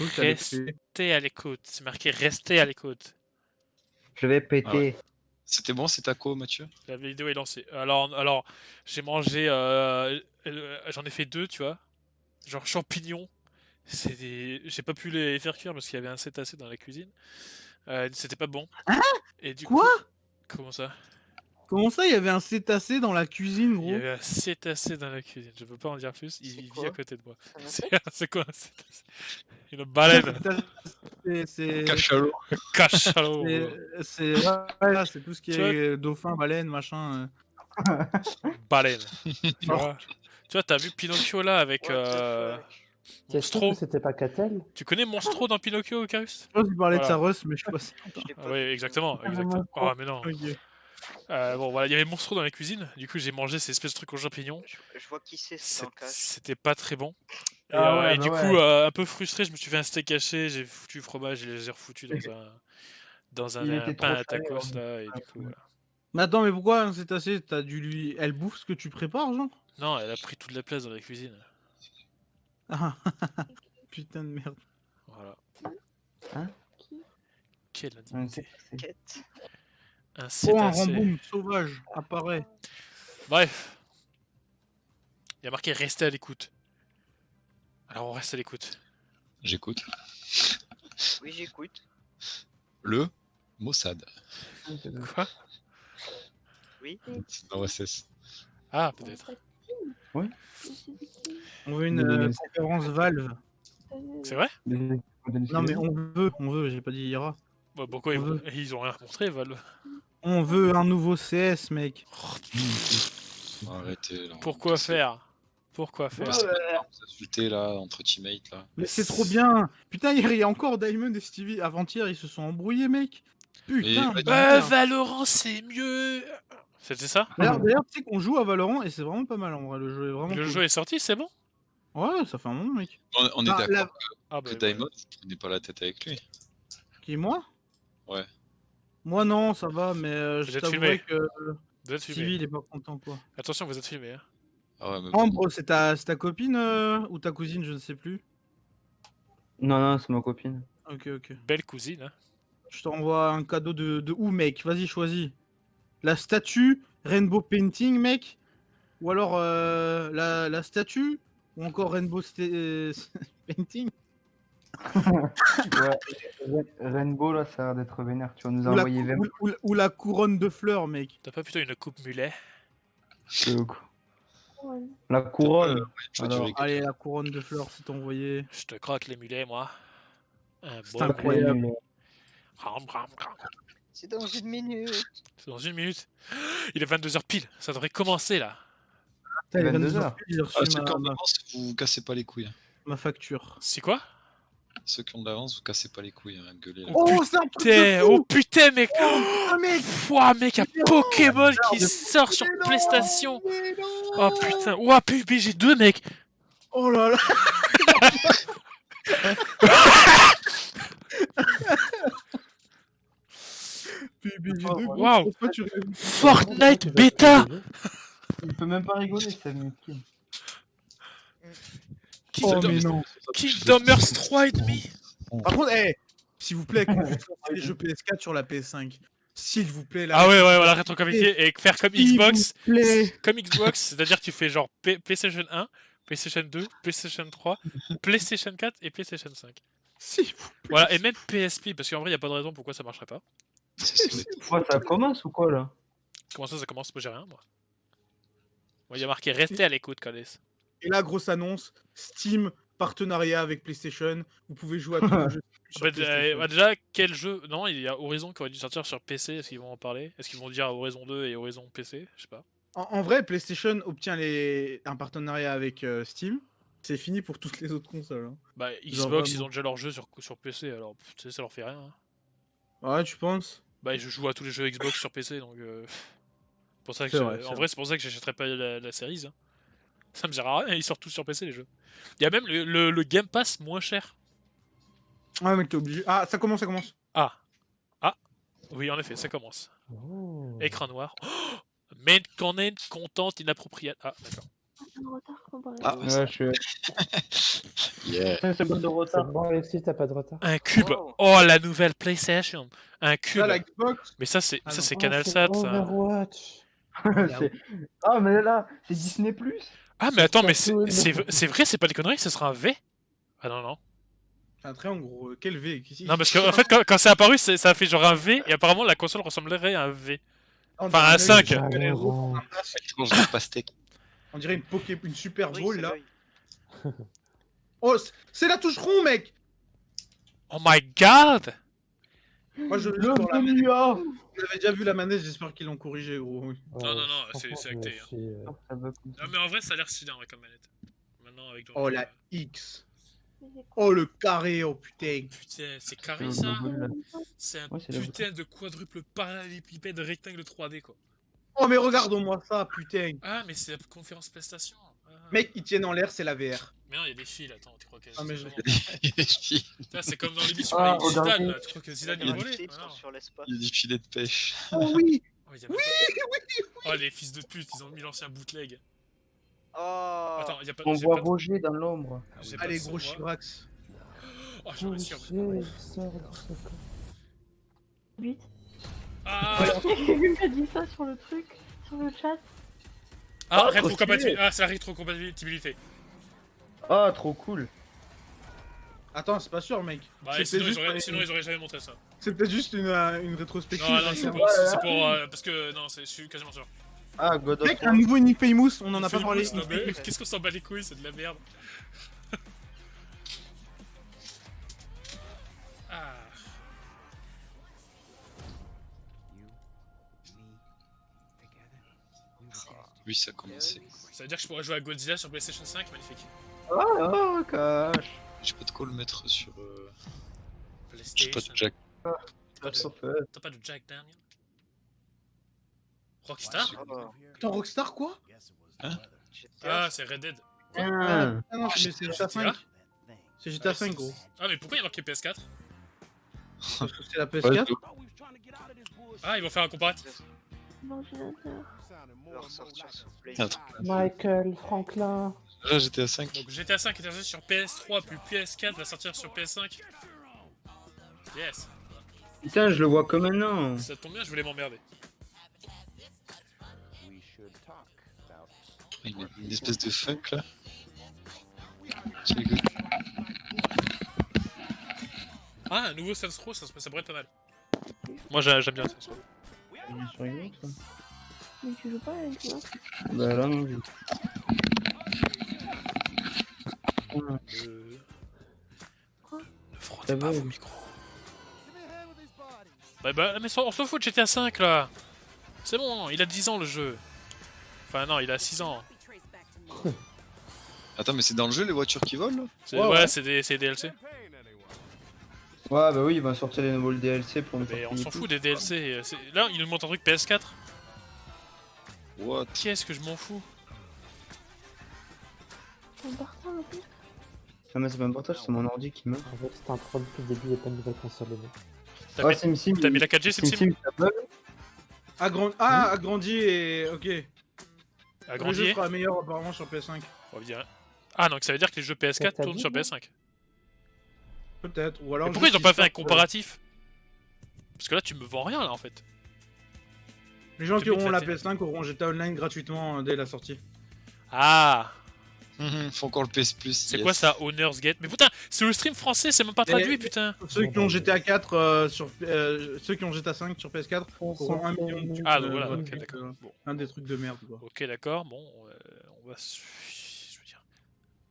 Donc, t'allais péter. Restez à l'écoute. C'est marqué restez à l'écoute. Je vais péter. C'était bon, c'est taco, Mathieu? La vidéo est lancée. Alors j'ai mangé. J'en ai fait 2, tu vois. Genre champignons. J'ai pas pu les faire cuire parce qu'il y avait un cétacé dans la cuisine. C'était pas bon. Hein? Et du Quoi? coup... Comment ça? Comment ça, il y avait un cétacé dans la cuisine, Il y gros? avait un cétacé dans la cuisine. Je peux pas en dire plus. C'est Il vit quoi? à côté de moi. Un C'est quoi un cétacé? Une baleine. C'est Cachalot. Cachalot. c'est tout ce qui Tu vois- est dauphin, baleine, machin. Baleine. Tu vois, t'as vu Pinocchio là avec What the fuck? T'es sûr Monstro? que c'était pas Catel? Tu connais Monstro dans Pinocchio, Carus? Je pense qu'il parlait de Voilà. sa Russ, mais je sais pas si... Je l'ai pas Oui, vu. exactement. Monstro. Oh, mais non. Ok. Bon, voilà, il y avait Monstro dans la cuisine. Du coup, j'ai mangé ces espèces de trucs aux champignons. Je vois qui c'est dans le cache. C'était pas très bon. Et, Ah ouais, et bah du ouais. coup, un peu frustré, je me suis fait un steak haché, j'ai foutu le fromage et je les ai refoutus dans Il un était pain trop à tacos salé, là. Et du coup, voilà. Mais attends, mais pourquoi un cétacé? T'as dû lui... Elle bouffe ce que tu prépares, genre? Non, elle a pris toute la place dans la cuisine. Ah. Putain de merde. Voilà. Hein? Quelle Un indignité. cétacé. Quête. Un Oh, un cétacé. ramboum sauvage apparaît. Bref. Il y a marqué rester à l'écoute. Alors on reste à l'écoute. J'écoute. Oui, j'écoute. Le Mossad. Quoi? C'est dans OSS. Ah, peut-être. On veut une Mais- conférence Valve. C'est vrai? Non, mais on veut, j'ai pas dit ira. Bah, pourquoi On ils ont rien montré, Valve? On veut un nouveau CS, mec. Arrêtez là. Pourquoi faire? Pourquoi faire? Passez pas de temps à vous insulter là, entre teammates là. Mais c'est trop bien. Putain, il y a encore Diamond et Stevie. Avant-hier, ils se sont embrouillés, mec. Putain. Et- bâtard. Valorant, c'est mieux! C'était ça? D'ailleurs, tu sais qu'on joue à Valorant et c'est vraiment pas mal en vrai. Le jeu est vraiment Le cool. jeu est sorti, c'est bon? Ouais, ça fait un moment, mec. On est Ah, d'accord la- Ah, que bah, Diamond, vous prenez pas la tête avec lui. Qui, moi? Ouais. Moi, non, ça va, mais Vous je êtes t'avouerai filmé. que vous êtes filmé. Stevie, il est pas content, quoi. Attention, vous êtes filmé. Hein. Ah ouais, mais bon. Ambre, c'est ta copine ou ta cousine, je ne sais plus. Non, c'est ma copine. Ok, ok. Belle cousine. Hein. Je t'envoie un cadeau de où, mec? Vas-y, choisis. La statue Rainbow Painting, mec? Ou alors la statue? Ou encore Rainbow Painting? Ouais. Rainbow, là, ça a l'air d'être vénère. Tu vas nous Ou la, envoyer 20 ou la couronne de fleurs, mec? T'as pas plutôt une coupe mulet? La couronne. Je vois du Alors, reggae. Allez, la couronne de fleurs, c'est envoyé. Je te croque les mulets, moi. Un C'est bon incroyable. mulet. Ram, ram, ram. C'est dans 1 minute. C'est dans 1 minute. Il est 22h pile. Ça devrait commencer là. Putain, il est 22 22 heures. j'ai reçu Ah, ceux qui ont de ma l'avance, vous cassez pas les couilles. hein. facture. C'est quoi? Ceux qui ont de l'avance, vous cassez pas les couilles. Hein, gueulez, là. Oh, c'est un truc de Putain, fou. oh putain, mec! Ah, mec. Pouah, mec, un Pokémon qui Mais sort sur Mais non, PlayStation! mais non. Oh putain, ouah, PUBG2, mec! Oh là là. PUBG2, gros, Waouh. pourquoi tu rigoles? Fortnite bêta! Il peut même pas rigoler, c'est miskin. Oh, mais non. Kingdom Hearts 3 et demi! Par contre, s'il vous plaît, qu'on fasse les jeux PS4 sur la PS5. S'il vous plaît, là. Ah ouais, la rétrocompatibilité et faire comme S'il Xbox. vous plaît. Comme Xbox, c'est-à-dire que tu fais genre PlayStation 1, PlayStation 2, PlayStation 3, PlayStation 4 et PlayStation 5. S'il vous plaît. Voilà, et même PSP, parce qu'en vrai, il n'y a pas de raison pourquoi ça marcherait pas. Ouais, ça commence ou quoi, là? Comment ça commence? Moi, j'ai rien, moi. Moi, il y a marqué rester à l'écoute, Calis. Et là, grosse annonce, Steam, partenariat avec PlayStation. Vous pouvez jouer à tous les jeux sur PlayStation. Déjà, quel jeu? Non, il y a Horizon qui aurait dû sortir sur PC. Est-ce qu'ils vont en parler? Est-ce qu'ils vont dire Horizon 2 et Horizon PC? Je sais pas. En vrai, PlayStation obtient un partenariat avec Steam. C'est fini pour toutes les autres consoles. Hein. Bah, Genre Xbox, ils vraiment. ont déjà leur jeu sur PC, alors tu sais, ça leur fait rien. Hein. Ouais, tu penses? Bah, je joue à tous les jeux Xbox sur PC, donc. Pour ça que C'est vrai, en vrai, c'est pour ça que j'achèterais pas la série. Hein. Ça me dira rien, ils sortent tous sur PC les jeux. Il y a même le Game Pass moins cher. Ouais, mec, t'es obligé. Ah, ça commence. Ah, oui, en effet, ça commence. Oh. Écran noir. Oh, main content inappropriate. Ah, d'accord. de retard comparé Ah, à- Ouais, je suis Yeah. 5 secondes de C'est retard. bon, Alexis, t'as pas de retard. Un cube. Wow. Oh, la nouvelle PlayStation. Un cube. Ça, la Xbox. Mais ça, c'est Ah ça, non. c'est Oh, CanalSat, c'est ça. Overwatch. C'est- Ah, mais là, c'est Disney+. Ah, mais attends, mais Cartoon. c'est vrai, c'est pas des conneries, ce sera un V? Ah non, non. Un triangle, gros. Quel V? Non, parce qu'en fait, quand c'est apparu, ça a fait genre un V, et apparemment, la console ressemblerait à un V. Enfin, un 5. Ah, Laurent. Tranche de pastèque. On dirait une Super Oui, Bowl, c'est là. l'œil. Oh, c'est la touche rond, mec. Oh my god! Moi, je Le pour la manette. Mania. Vous avez déjà vu la manette, j'espère qu'ils l'ont corrigé, gros. Oui. Non, non, non, franchement, c'est je me acté, hein. suis, Ça va comme ça. Non, mais en vrai, ça a l'air stylé, ouais, comme manette. Maintenant, avec le Oh, recul, la X. Mais c'est quoi Oh, le carré, oh putain. Putain, c'est carré, Le ça? logo de la- C'est un Ouais, c'est la putain de quadruple parallélépipède rectangle 3D, quoi. Oh, mais regarde-moi ça, putain. Ah, mais c'est la conférence PlayStation. Ah. Mec, ils tiennent en l'air, c'est la VR. Mais non, il y a des fils, attends, tu crois que... Ah, mais je- Il y a des filets- Putain, c'est comme dans l'émission Ah, avec Zidane, regardez. là. Tu crois que Zidane, il Les volait? clips Ah, sont non. sur l'espace. il y a des filets de pêche. Oh oui. Oh, il y a même pas- Oh, les fils de pute, ils ont mis l'ancien bootleg. Oh. Attends, il y a pas... On j'ai voit pas- Roger dans l'ombre. j'ai pas Allez, de son, gros moi. Chirax. Oh, je me suis... Roger sort de ce corps. 8. Ah, Quelqu'un qui a dit ça sur le truc, sur le chat. ah, Oh, rétrocompatibilité. trop Ah, c'est la rétrocompatibilité. Ah, trop cool. Attends, c'est pas sûr, mec. Bah, C'est sinon, peut-être sinon, ils auraient jamais montré ça. c'est peut-être juste une rétrospective. Non, non, hein. c'est pour... parce que... Non, je suis quasiment sûr. Ah, God of Mec, War. un nouveau Infamous, on en a pas Famous, parlé. non, mais Infamous. qu'est-ce qu'on s'en bat les couilles, c'est de la merde. Ah. Oui, ça a commencé. Ça veut dire que je pourrais jouer à Godzilla sur PlayStation 5, magnifique. Ah, cache. J'ai pas de quoi le mettre sur. J'ai PlayStation. pas de jack. T'as pas de- Sauf, T'as pas de Jack Daniel? Rockstar? Oh. Attends, Rockstar, quoi? GTA. Ah, c'est Red Dead. Ah. Ah non, mais c'est GTA 5. C'est GTA 5, gros. Ah, mais pourquoi il y a marqué PS4? Parce que c'est la Ouais, PS4. Ah, ils vont faire un comparatif. L'ordinateur. Va ressortir sur Play. Attends. Michael Franklin. Là, j'étais à 5. Donc GTA 5 est sorti sur PS3, puis PS4 va sortir sur PS5. Yes. Putain, je le vois comme maintenant. Ça tombe bien, je voulais m'emmerder. Il y a une espèce de funk là. C'est good. Ah, un nouveau Saints Row, ça pourrait être pas mal. Moi j'aime bien Saints Row. Sur Xbox, ça. Mais tu joues pas avec moi. Bah là, non. Ne frottez Ça pas va, vos oui. micros. Bah, mais on s'en fout de GTA 5 là. C'est bon, il a 10 ans le jeu. Enfin non, il a 6 ans. Attends, mais c'est dans le jeu les voitures qui volent là? Ouais, Ouais, ouais. c'est des DLC. Ouais, bah oui, il va sortir les nouveaux DLC pour nous Mais faire on payer s'en tout. fout des DLC. Là, il nous montre un truc PS4. What? Qu'est-ce que je m'en fous? C'est important en plus. Ah, mais c'est pas important, c'est mon ordi qui meurt. En fait, c'est un pro depuis le début, il n'y a pas de nouvelle console. les mecs. T'as mis, SimSim. t'as mis la 4G, c'est SimSim, ça bug. Agrandi et. Ok. Le jeu agrandi. sera meilleur apparemment sur PS5. On va dire. Ah, donc ça veut dire que les jeux PS4 T'as tournent dit, sur non PS5. Peut-être. Ou alors. Mais pourquoi ils juste ont pas fait un sortent, comparatif? Parce que là, tu me vends rien là en fait. Les gens C'est qui bien auront la éclaté. PS5 auront GTA Online gratuitement dès la sortie. Ah, Faut encore le PS Plus. c'est quoi ça, Honors Gate? Mais putain, c'est le stream français, c'est même pas traduit, putain. Ceux qui ont GTA 4 ceux qui ont GTA 5 sur PS4 auront 1 million de Ah, donc voilà, gratuits, ok, d'accord. Bon. un des trucs de merde quoi. Ok, d'accord, bon, on va. Je veux dire.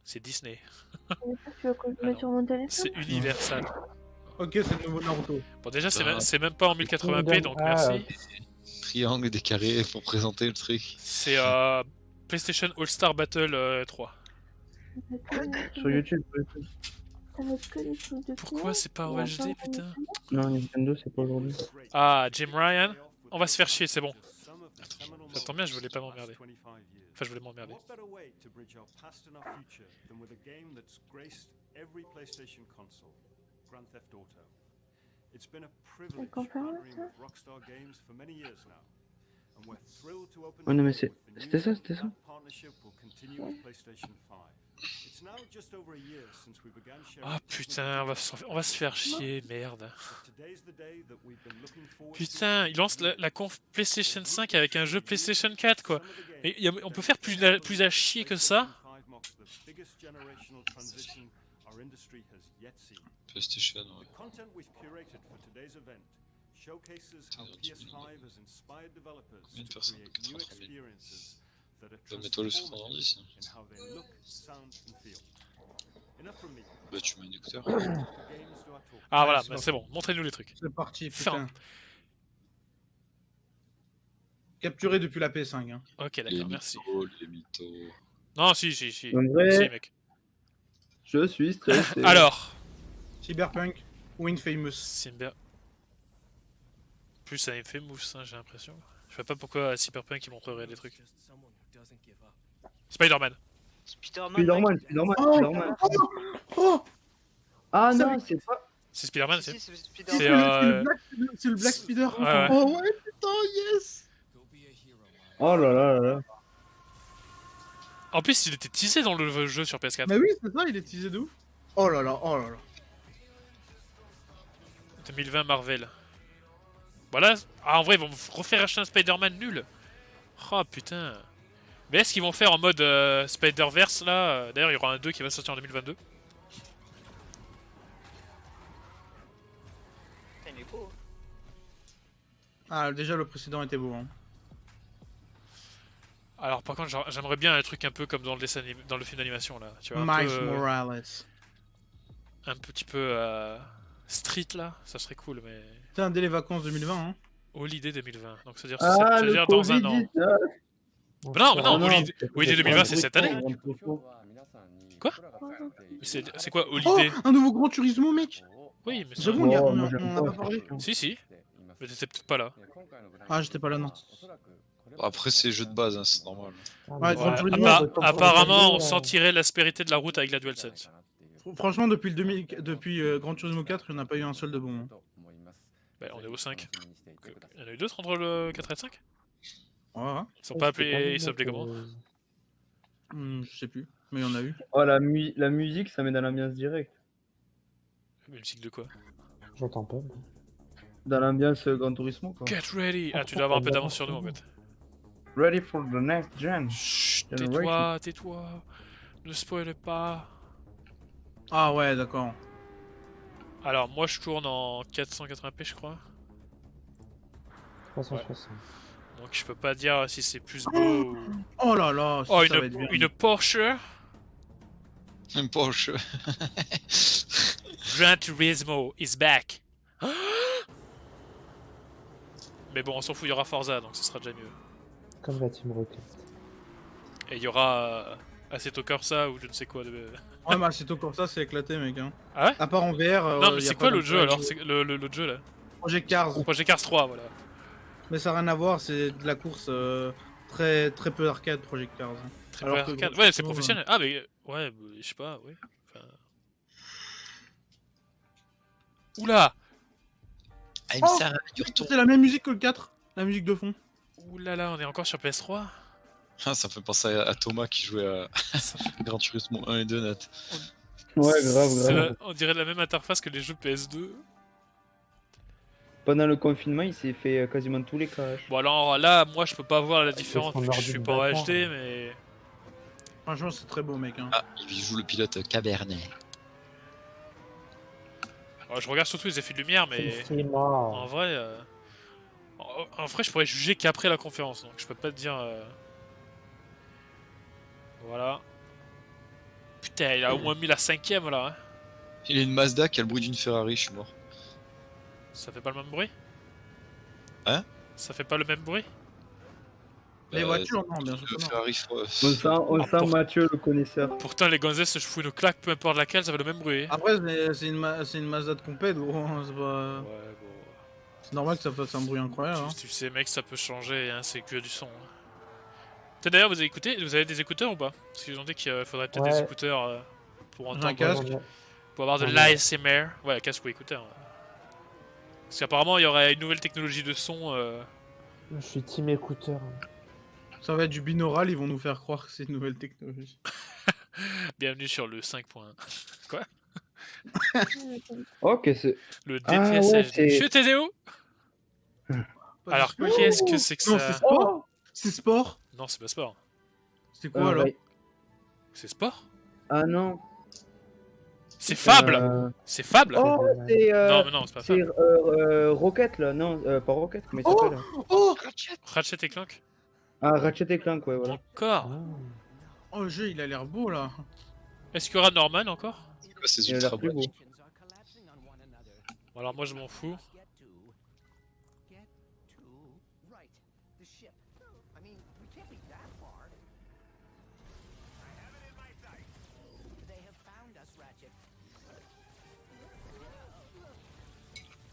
C'est Disney, Tu veux que je le mette sur mon téléphone? c'est Universal. Ok, c'est le nouveau Naruto. Bon, déjà, Ah. c'est même pas en 1080p, donc merci. Triangle, des carrés pour présenter le truc. C'est PlayStation All-Star Battle 3. Sur YouTube. Ça va être que des trucs de Pourquoi con. c'est pas On en va HD, pas putain? Non, Nintendo, c'est pas aujourd'hui. Ah, Jim Ryan, on va se faire chier, c'est bon. Ça tombe bien, je voulais pas m'emmerder. Enfin, je voulais m'emmerder. What better way to bridge our past and our future than with a game that's graced every PlayStation console, Grand Theft Auto. It's been a privilege conférence, partnering with Rockstar Games for many years now, Ouais, non, mais c'était ça, c'était ça. Ah putain, on va se faire chier, merde. Putain, il lance la conf PlayStation 5 avec un jeu PlayStation 4 quoi. Et on peut faire plus à chier que ça. PlayStation, ouais. Combien de personnes? 83 000. Bah, mets-toi le 70. Bah, tu mets un écouteur. Ah voilà, c'est bah, bon. c'est bon, montrez-nous les trucs. C'est parti, Fin. putain. Capturé depuis la PS5. Hein. Ok, Les d'accord, merci. mythos, les mythos. Non, si. En vrai, Si, mec. je suis stressé. Alors, Cyberpunk ou Infamous. Simber. Plus ça me fait mousse, hein, j'ai l'impression. Je sais pas pourquoi à Cyberpunk ils montrerait des trucs. Spider-Man. Spider-Man. Oh Ah Ça, non, mais- c'est pas. C'est Spider-Man, c'est. C'est C'est, le Black Spider. Ouais, ouais. Oh ouais, putain, yes. Oh là là là là. En plus, il était teasé dans le jeu sur PS4. Mais oui, c'est ça, il est teasé de ouf. Oh là là, oh là là. 2020 Marvel. Voilà. Ah, en vrai, ils vont refaire acheter un Spider-Man nul. Oh putain. Mais est-ce qu'ils vont faire en mode Spider-Verse là D'ailleurs, il y aura un 2 qui va sortir en 2022. Putain, il est beau. Ah, déjà le précédent était beau. Hein. Alors, par contre, j'aimerais bien un truc un peu comme dans le dessin dans le film d'animation là. Tu vois, Miles Morales. un petit peu street là, ça serait cool, mais. Putain, dès les vacances 2020. Hein. Holiday 2020. Donc, c'est-à-dire, Ah, le dans un an. Covid-19. Non, mais non, non, Holiday, Holiday 2020 c'est cette année. Quoi C'est quoi Oh, Holiday? un nouveau Gran Turismo, mec. Oui, mais J'avoue, Oh, on moi, en j'aime a pas. pas parlé. Si. Mais t'étais peut-être pas là. Ah, j'étais pas là, non. Après, c'est jeux de base, hein, c'est normal. Ouais, Gran Ouais, Turismo, apparemment, on sentirait l'aspérité de la route avec la DualSense. Franchement, depuis Gran Turismo 4, il n'y en a pas eu un seul de bon. Hein. Bah, on est au 5. Il y en a eu d'autres entre le 4 et le 5? Ouais, ouais. Ils sont pas appelés. Ils s'appelaient comment? Je sais plus, mais il y en a eu. Oh, la musique, ça met dans l'ambiance directe. Une musique de quoi? J'entends pas. Dans l'ambiance Gran Turismo, quoi. Get ready! Ah, tu dois avoir un peu d'avance sur nous en fait. Ready for the next gen. Chut, Generation. tais-toi. Ne spoil pas. Ah ouais, d'accord. Alors, moi je tourne en 480p, je crois. 360. Donc, je peux pas dire si c'est plus beau ou. Oh là là, Oh, ça va être bien. une Porsche Un Porsche. Gran Turismo is back. Mais bon, on s'en fout, il y aura Forza, donc ce sera déjà mieux. Comme la Team Rocket. Et il y aura Assetto Corsa ou je ne sais quoi de. Ouais, mais c'est tout comme ça, c'est éclaté, mec. Hein. Ah ouais? À part en VR. Non, mais y a c'est pas quoi l'autre jeu d'intérêt. alors? C'est l'autre jeu là? Project Cars. Project Cars 3, voilà. Mais ça n'a rien à voir, c'est de la course très peu arcade, Project Cars. Hein. Très Alors peu que arcade. Gran Ouais, c'est Turismo, professionnel. Ah, mais ouais, je sais pas, ouais. Enfin... Oula! I'm Oh, sorry, du retour. C'est la même musique que le 4, la musique de fond. Oulala, on est encore sur PS3? Ah, ça fait penser à Thomas qui jouait à Gran Turismo 1 et 2 net. Ouais, grave, C'est grave. on dirait la même interface que les jeux PS2. Pendant le confinement, il s'est fait quasiment tous les crashs. Bon, alors là, moi je peux pas voir la différence son vu que je ordi suis de pas en bâtard, HD, hein. mais. Franchement, c'est très beau, mec. Hein. Ah, il joue le pilote Cabernet. Alors, je regarde surtout les effets de lumière, mais. C'est mort. En vrai. En vrai, je pourrais juger qu'après la conférence, donc je peux pas te dire. Voilà. Putain, il a au moins mis la 5ème là. Hein. Il a une Mazda qui a le bruit d'une Ferrari, je suis mort. Ça fait pas le même bruit? Hein? Ça fait pas le même bruit? Les voitures, non, bien sûr Le que non. Ferrari, On sent pour- Mathieu le connaisseur. Pourtant, les gonzesses, je fous une claque, peu importe laquelle, ça fait le même bruit. Après, c'est une Mazda de compète, gros. Hein, c'est pas... Ouais, bon. C'est normal que ça fasse un bruit incroyable. Hein. Tu sais, mec, ça peut changer, hein, c'est que du son. Hein. Peut-être d'ailleurs, vous avez des écouteurs ou pas? Parce qu'ils ont dit qu'il faudrait peut-être des Ouais. écouteurs pour J'ai un entendre. casque. Pour avoir de Ouais. l'ASMR. Ouais, casque ou écouteur. Ouais. Parce qu'apparemment, il y aurait une nouvelle technologie de son Je suis team écouteur. Ça va être du binaural, ils vont nous faire croire que c'est une nouvelle technologie. Bienvenue sur le 5. Quoi? Ok, c'est. Le Ah, ouais, DPSH. c'est- Je t'ai où? Pas Alors, de spoil. qu'est-ce que c'est que Non, ça? c'est sport. C'est sport. Non, c'est pas sport. C'est quoi alors? C'est sport? Ah non. C'est Fable! Euh, C'est Fable? Oh, c'est. Non, mais non, c'est pas C'est Fable. Rocket là, non, pas Rocket, comment il Oh s'appelle là Oh Ratchet et Clank? Ah, Ratchet et Clank, ouais, voilà. Encore? Oh, le jeu, il a l'air beau là. Est-ce qu'il y aura Norman encore? C'est quoi ces Il a ultra l'air plus beau. boîtes? Bon, alors moi je m'en fous.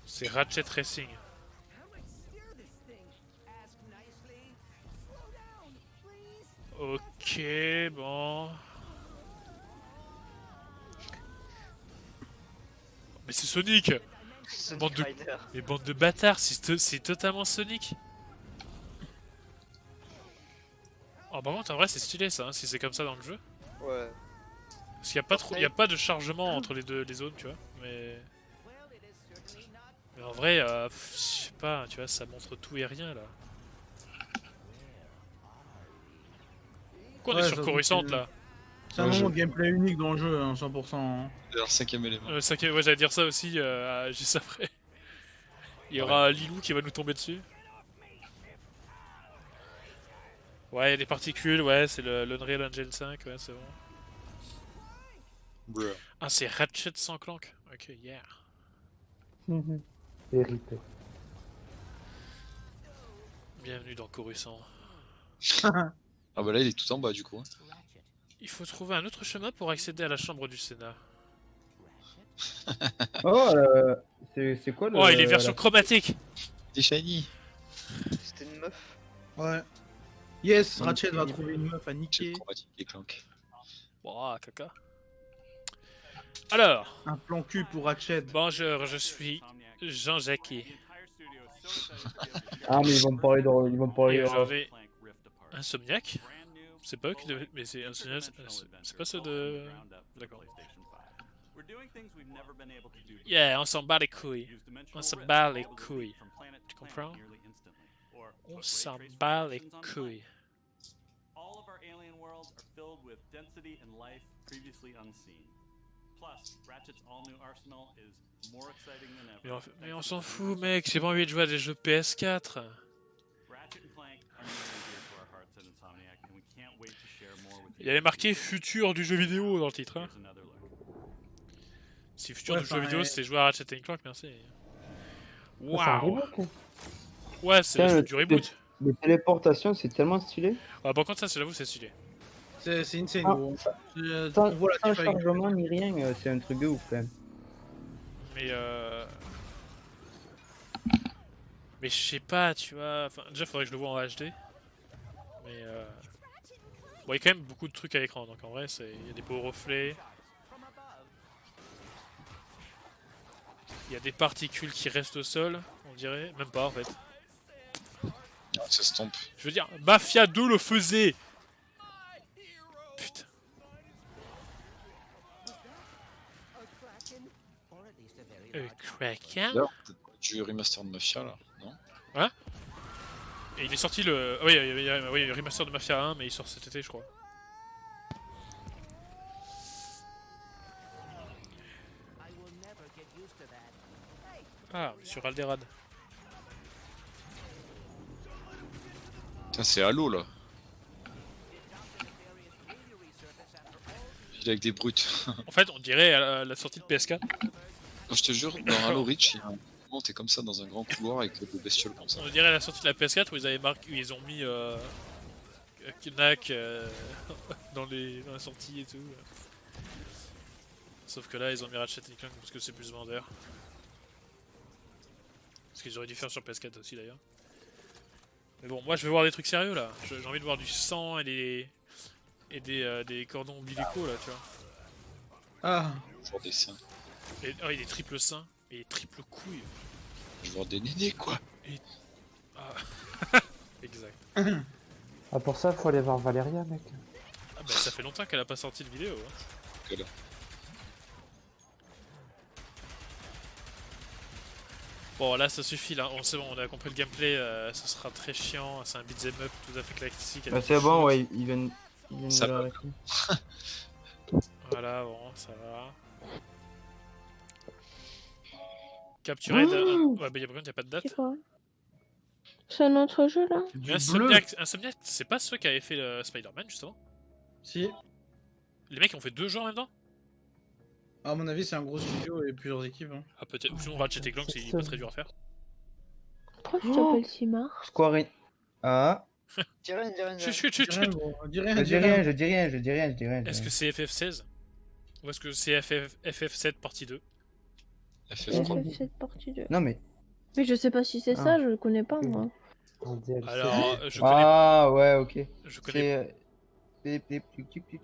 C'est Ratchet Racing. Ok, bon. Mais c'est Sonic! Sonic Bande de- Rider. Mais bande de bâtards, c'est totalement Sonic! Oh, par contre, en vrai, c'est stylé ça, hein, si c'est comme ça dans le jeu. Ouais. Parce qu'il n'y a pas trop, y a pas de chargement entre les zones, tu vois. Mais en vrai, je sais pas, tu vois, ça montre tout et rien là. Pourquoi on est Ouais, sur ça Coruscant doute, là? C'est un moment de gameplay unique dans le jeu, hein, 100%. hein. C'est leur 5ème élément. Ouais, j'allais dire ça aussi juste après. Il y aura Lilou qui va nous tomber dessus. Ouais, il y a des particules, ouais, c'est le Unreal Engine 5, ouais, c'est bon. Bruh. Ah, c'est Ratchet sans Clank. Ok, yeah. Hérité. Bienvenue dans Coruscant. Ah bah là il est tout en bas du coup. Hein. Il faut trouver un autre chemin pour accéder à la chambre du Sénat. Oh, c'est quoi le. Oh, il est version chromatique. Des shiny. C'était une meuf. Ouais. Yes, Donc, Ratchet va il- trouver une meuf à Chat niquer. chromatique et Clank. Oh, caca. Alors, Un plan cul pour Ratchet. bonjour, je suis Jean-Jacques. Ah, mais ils vont me parler de. Ils vont me parler Et de. j'avais Insomniac. C'est pas eux qui devaient. Mais c'est Insomniac. C'est pas ceux de. D'accord. Yeah, on s'en bat les couilles. On s'en bat les couilles. Tu comprends? On s'en bat les couilles. All of our alien worlds are filled with density and life previously unseen. Plus, Ratchet's all-new arsenal is more exciting than ever. Mais on s'en fout, mec. J'ai pas envie de jouer à des jeux PS4. Ratchet and Clank are near and dear to our hearts at Insomniac, and we can't wait to share more with you. Il y avait marqué futur du jeu vidéo dans le titre. Hein. Here's another look. Si futur Ouais, du jeu enfin, vidéo, c'est jouer à Ratchet Clank, merci. C'est un Waouh! remake, hein. Ouais, c'est Putain, la le- suite du reboot. Les téléportations, c'est tellement stylé. Ah, par contre, ça, j'avoue, c'est stylé. C'est insane, Ah. gros. Sans, On voit la sans diff avec- chargement ni rien, c'est un truc de ouf quand même. Mais mais je sais pas, tu vois. Enfin, déjà, faudrait que je le vois en HD. Mais bon, il y a quand même beaucoup de trucs à l'écran, donc en vrai, il y a des beaux reflets. Il y a des particules qui restent au sol, on dirait. Même pas, en fait. Ah, ça se tombe. Je veux dire, Mafia 2 le faisait. Putain. Kraken. D'ailleurs, peut-être pas du remaster de Mafia là, non? Et il est sorti le. Ah oui, il y a le remaster de Mafia 1, mais il sort cet été, je crois. Ah, sur Alderaan. Putain, c'est Halo là. Il est avec des brutes. En fait, on dirait à la sortie de PS4. Non, je te jure, dans Halo Reach, il y a un moment, t'es comme ça dans un grand couloir avec des bestioles comme ça. On dirait à la sortie de la PS4 où ils avaient marqué, où ils ont mis Knack dans la sortie et tout. Sauf que là, ils ont mis Ratchet Clank parce que c'est plus vendeur. Ce qu'ils auraient dû faire sur PS4 aussi d'ailleurs. Mais bon, moi je veux voir des trucs sérieux là. J'ai envie de voir du sang et des cordons ombilicaux là, tu vois. Ah, Je vois des seins. Et des triples seins et des triples couilles. Je vois des nénés quoi. Ah. Exact. Ah, pour ça, faut aller voir Valéria, mec. Ah bah ça fait longtemps qu'elle a pas sorti de vidéo. Hein. Que là. Bon là ça suffit là, c'est bon, on a compris le gameplay, ce sera très chiant, c'est un beat'em up tout à fait classique. Bah, avec c'est des bon, shoots. ouais, ils viennent Ça de va. l'arrêter. Voilà, bon, ça va. Capturer de... Ouais bah y'a pas de date. C'est quoi? C'est un autre jeu là? Du Mais bleu. Insomniac, c'est pas ceux qui avaient fait le Spider-Man justement? Si. Les mecs ont fait 2 jeux en même temps? À mon avis, c'est un gros studio et plusieurs équipes. Hein. Ah peut-être, sinon Ratchet et Clank c'est pas très dur à faire. Pourquoi tu t'appelles Simar? Square Enix. Ah. Dis rien, dis rien, dis rien. Chut, chut, Dis chut, rien, chut. gros. Dis rien, Je dis dis rien. rien, je dis rien, je dis rien, je dis rien. Est-ce que c'est FF16? Ou est-ce que c'est FF7 partie 2? FF3. FF7 partie 2. Non mais. Mais je sais pas si c'est ça, je connais pas moi. En DLC. Alors, je connais... Ah ouais, ok. Je connais... C'est.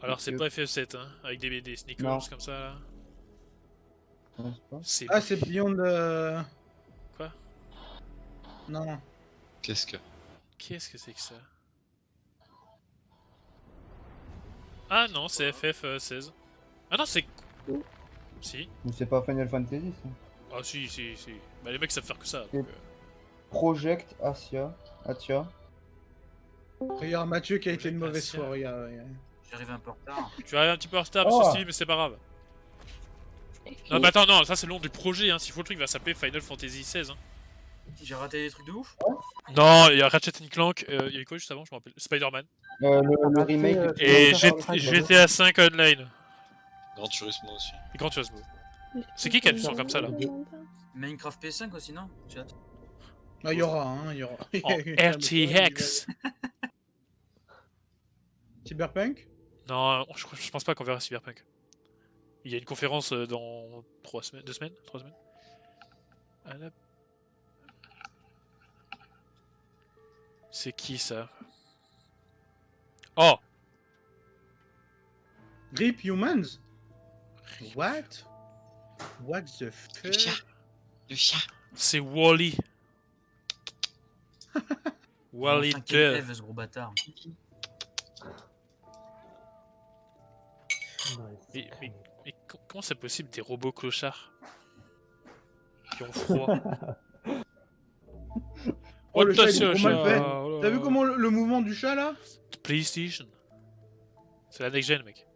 Alors c'est pas FF7 hein, avec des sneakers Non. comme ça là. Non, c'est pas. C'est... Ah, c'est Beyond. Quoi? Qu'est-ce Non. que. Qu'est-ce que c'est que ça? Ah non, c'est FF16. Ah non, c'est... Si. Mais c'est pas Final Fantasy ça. Ah si, si, si. Bah les mecs savent faire que ça. Et- Donc, Project Atia. Regarde Mathieu qui a été une Project mauvaise Asia. foi. Regarde, regarde. J'arrive un peu en retard. Tu arrives un petit peu en retard, Oh. monsieur Stevie, mais c'est pas grave. Non, mais attends, non, ça c'est le nom du projet, hein. S'il faut le truc, il va s'appeler Final Fantasy XVI. Hein. J'ai raté des trucs de ouf. Non, il y a Ratchet Clank, il y avait quoi juste avant, je me rappelle? Spider-Man. Le remake. Et GTA GTA 5 Online. Grand Turismo aussi. Et Gran Turismo. C'est qui a du son comme ça, là? Minecraft PS5 aussi, non? Chat. Ah, il y aura, hein, il y aura. En RTX. Cyberpunk? Non, je pense pas qu'on verra Cyberpunk. Il y a une conférence dans 3 semaines, 2 semaines, 3 semaines. Ah, là. C'est qui ça? Oh! Rip Humans? What? What the fuck? Le chien. C'est Wally. Wally Enfin, quel 2. rêve, ce gros bâtard. Mais comment c'est possible des robots clochards qui ont froid? Oh, le chat, il est Attention, trop mal fait. chat. Oh là T'as vu là. comment le mouvement du chat là? PlayStation. C'est la next gen, mec.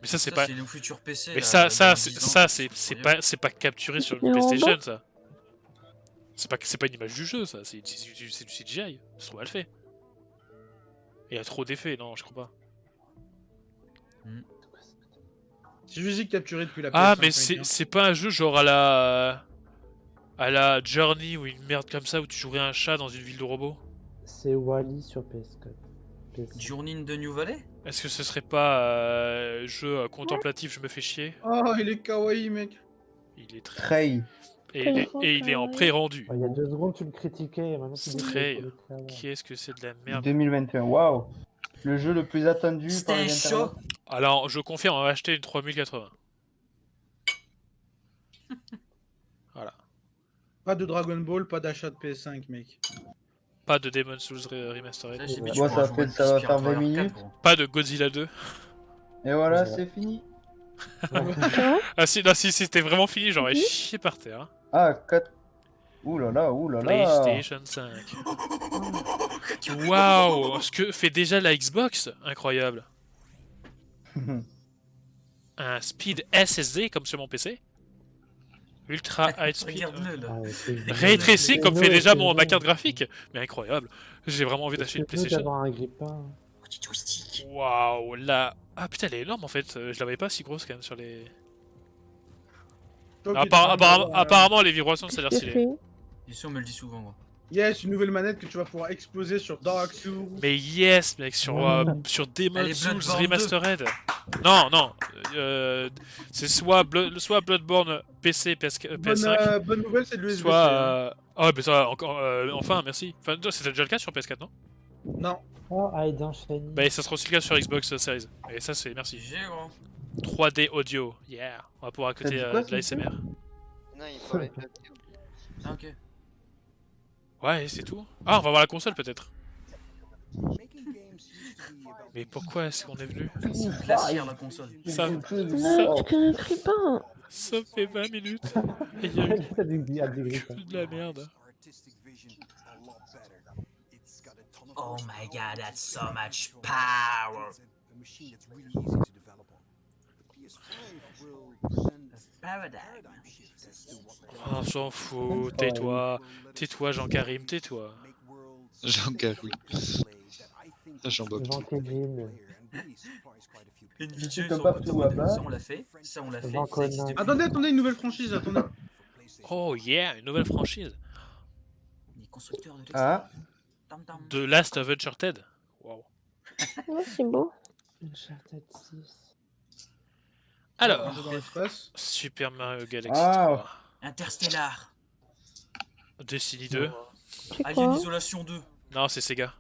Mais ça c'est pas. C'est le futur PC. Mais là, ça dans c'est 10 ans, c'est pas capturé sur une Le robot PlayStation ça. C'est pas une image du jeu ça, c'est du CGI. C'est trop mal fait. Il y a trop d'effets, non, je crois pas. C'est juste capturé depuis la PS5. Ah mais mec, hein. c'est pas un jeu genre à la Journey ou une merde comme ça où tu jouerais un chat dans une ville de robots. C'est Wally sur PS4. Journey in the New Valley? Est-ce que ce serait pas jeu contemplatif, je me fais chier? Oh, il est kawaii, mec. Il est très... Trey. Et il est en pré-rendu. Il y a 2 secondes, tu le critiquais, et maintenant tu dis que Stray. c'est le clair. Qu'est-ce que c'est de la merde? 2021. Waouh. Le jeu le plus attendu par C'était les chaud. internautes. Alors, je confirme, on va acheter une 3080. Voilà. Pas de Dragon Ball, pas d'achat de PS5, mec. Pas de Demon's Souls Remastered. Là, j'ai mis, Ouais, tu pourras ça jouer fait- le ça va faire Spirator 20 4, minutes. gros. Pas de Godzilla 2. Et voilà, Ouais. c'est fini. Ah si, non, si c'était vraiment fini, j'aurais chié par terre. Hein. Ah, 4. Ouh là là, ouh là là. PlayStation 5. Waouh, ce que fait déjà la Xbox, incroyable. Un speed SSD comme sur mon PC. Ultra high speed. Regarde-le là. Ah ouais, c'est Ray tracing c'est comme mieux, fait déjà c'est ma mieux. carte graphique. Mais incroyable. J'ai vraiment envie d'acheter une C'est mieux PlayStation. d'avoir un grippin. Petit joystick. Waouh, là. Ah putain, elle est énorme en fait. Je la voyais pas si grosse quand même sur les. Toi, Apparemment, les vibrations, ça a l'air J'ai stylé. fait. Et ça, on me le dit souvent, gros. Yes, une nouvelle manette que tu vas pouvoir exploser sur Dark Souls. Mais yes, mec, sur Demon's Allez, Souls Bloodborne Remastered. Non, non. C'est soit Bloodborne PC, PS5, Bonne nouvelle, c'est de l'USB-C. soit. Ah, mais ça, encore. Enfin, merci. Enfin, c'était déjà le cas sur PS4, non? Non. Oh, Aiden Shiny. Bah, ça sera aussi le cas sur Xbox Series. Et ça, c'est merci. GG, gros. 3D audio, yeah. On va pouvoir écouter dit quoi, de l'ASMR. Non, il parlait de la vidéo. Ah, ok. Ouais, c'est tout. Ah, on va voir la console peut-être. Mais pourquoi est-ce qu'on est venu? C'est glaciaire la console. Ça, Non, tu connais pas. ça fait 20 minutes. Et il y a eu T'as des gris, que de la merde. Oh my god, that's so much power. Paradigm. Oh, on s'en fout. Tais-toi. Tais-toi, Jean-Karim, tais-toi. Jean-Garou. Jean-Bob. Jean-Kevin. Nvidia, ils comme sont pas en tout mode, là-bas. ça on l'a fait, ça on l'a fait, Jean ça existe Collin. depuis. Attendez, attendez, une nouvelle franchise, attendez. Oh yeah, une nouvelle franchise. Les constructeurs de Ah, Tam tam. De Last of Uncharted. Waouh. Ouais, c'est beau. Uncharted 6. Alors, Dans l'espace. Super Mario Galaxy Ah. 3. Interstellar. Destiny 2. C'est Alien quoi? Isolation 2. Non, c'est Sega.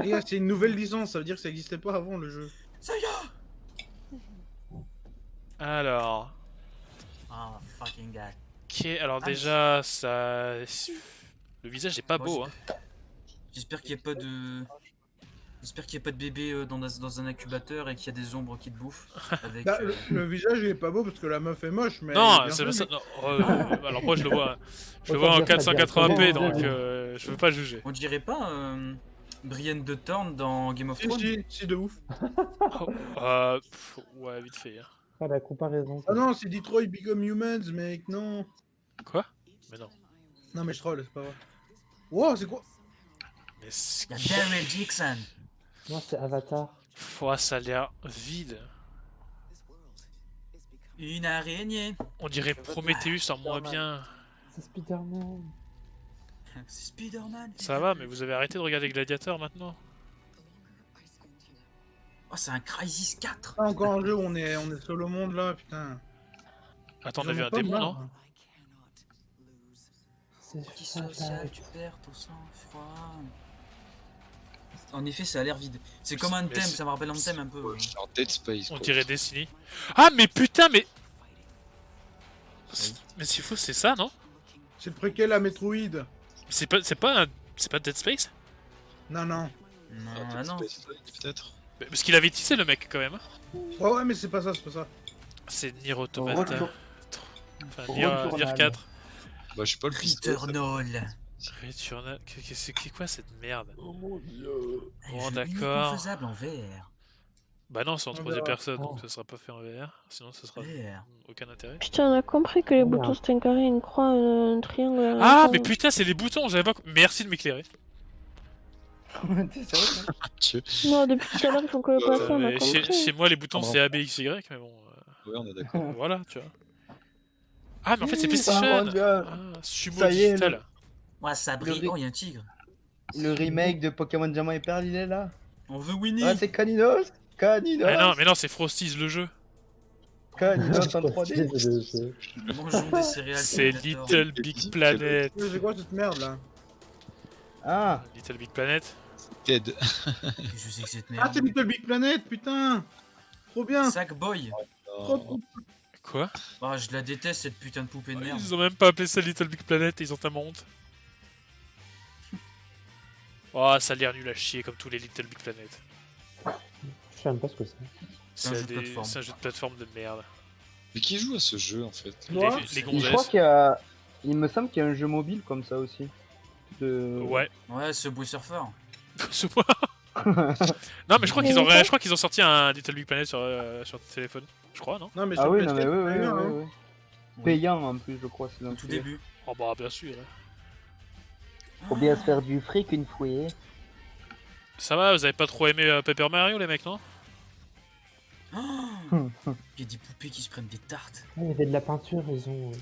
Les gars, c'est une nouvelle licence, ça veut dire que ça existait pas avant le jeu. Ça y est. Alors, Oh fucking god. alors déjà, ça... Le visage est pas beau, hein. J'espère qu'il n'y a pas de... J'espère qu'il n'y a pas de bébé dans un incubateur et qu'il y a des ombres qui te bouffent. Avec, Bah, le visage il est pas beau parce que la meuf est moche, mais. Non, elle est c'est bien pas ça. faite. Non, alors moi je le vois en Autant dire ça 480p, directement. donc je veux pas juger. On dirait pas Brienne de Thorne dans Game of Si, Thrones. si, de ouf. Oh, ouais, vite fait. Hein. Ah, la comparaison. Ah non, c'est Detroit Become Humans, mec, non. Quoi? Mais non. Non, mais je troll, c'est pas vrai. Wow, c'est quoi? Mais c'est... Il y a Daryl Dixon. Non, c'est Avatar. Ouah, ça a l'air vide. Une araignée. On dirait Prometheus en moins bien. C'est Spider-Man. C'est Spider-Man. Ça va, mais vous avez arrêté de regarder Gladiator maintenant? Oh, c'est un Crysis 4. Ah, encore un jeu où on est seul au monde là, putain. Attends, on a J'en vu ai un pas démon, marre. non? C'est Antisocial, fatal. tu perds ton sang-froid. En effet, ça a l'air vide. C'est comme un Mais thème, c'est- ça me rappelle un thème un peu. Genre Dead Space. On quoi. dirait Destiny. Ah, mais putain, mais... Mais s'il faut, c'est ça, non? C'est le préquel à Metroid. C'est pas Dead Space? Non, non. Non, Ah, ah Dead non. Space, peut-être. Mais parce qu'il avait tissé le mec quand même. Ouais, ouais, mais c'est pas ça, c'est pas ça. C'est Nier Automata. Retour- Enfin, Returnal. Nier 4. Bah, je sais pas le Returnal. Returnal. C'est quoi cette merde? Oh mon dieu. Bon, Jeu d'accord. uniquement faisable en VR. Bah non, c'est en On troisième verra. personne, Oh. donc ça sera pas fait en VR. Sinon, ça sera VR. aucun intérêt. Putain, on a compris que les Merde. boutons c'était un carré, une croix, un triangle. un Ah, rectangle. mais putain, c'est les boutons, j'avais pas. Merci de m'éclairer. T'es sérieux? Dieu. Non, depuis tout à l'heure, ils font que le passer, on a Mais chez compris. moi, les boutons Ah bon. c'est ABXY, mais bon. Ouais, on est d'accord. Voilà, tu vois. Ah, mais en fait, c'est Ah, PlayStation! mon Dieu. Ah, Sumo Ça y est, Digital. Ouais, ça brille. Le- Oh, il y a un tigre. Le remake de Pokémon Diamant et Perle, il est là. On veut Winnie. Ah, c'est Caninos. Caninos. Ah non, mais non, c'est Frosties le jeu. Caninos en 3D. Mangeons des céréales. C'est Predator. Little Big Planet. C'est quoi cette merde là? Ah, Little Big Planet. Dead. Je sais que cette Ah, c'est merde. Little Big Planet, putain! Trop bien! Sackboy. Trop, trop. Quoi? Ah, je la déteste cette putain de poupée de merde. Ils ont même pas appelé ça Little Big Planet, ils ont tellement honte. Oh, ça a l'air nul à chier comme tous les Little Big Planet. Je sais même pas ce que c'est. C'est un jeu de des- plateforme. c'est un jeu de plateforme de merde. Mais qui joue à ce jeu en fait? Moi Les je crois gonzesses. qu'il y a. Il me semble qu'il y a un jeu mobile comme ça aussi. De... Ouais. Ouais, Subway Surfer. Ce moi. Non, mais je crois qu'ils ont sorti un Little Big Planet sur téléphone. Je crois, non? Non, mais Ah sur oui, non mais PS4, oui, c'est oui, bien, hein. oui, oui. Payant en plus, je crois, c'est Au un tout truc. début. Oh bah, bien sûr. hein. Faut bien se faire du fric une fois. Ça va, vous avez pas trop aimé Paper Mario, les mecs, non? Oh, il y a des poupées qui se prennent des tartes. Ah, il y avait de la peinture, ils ont.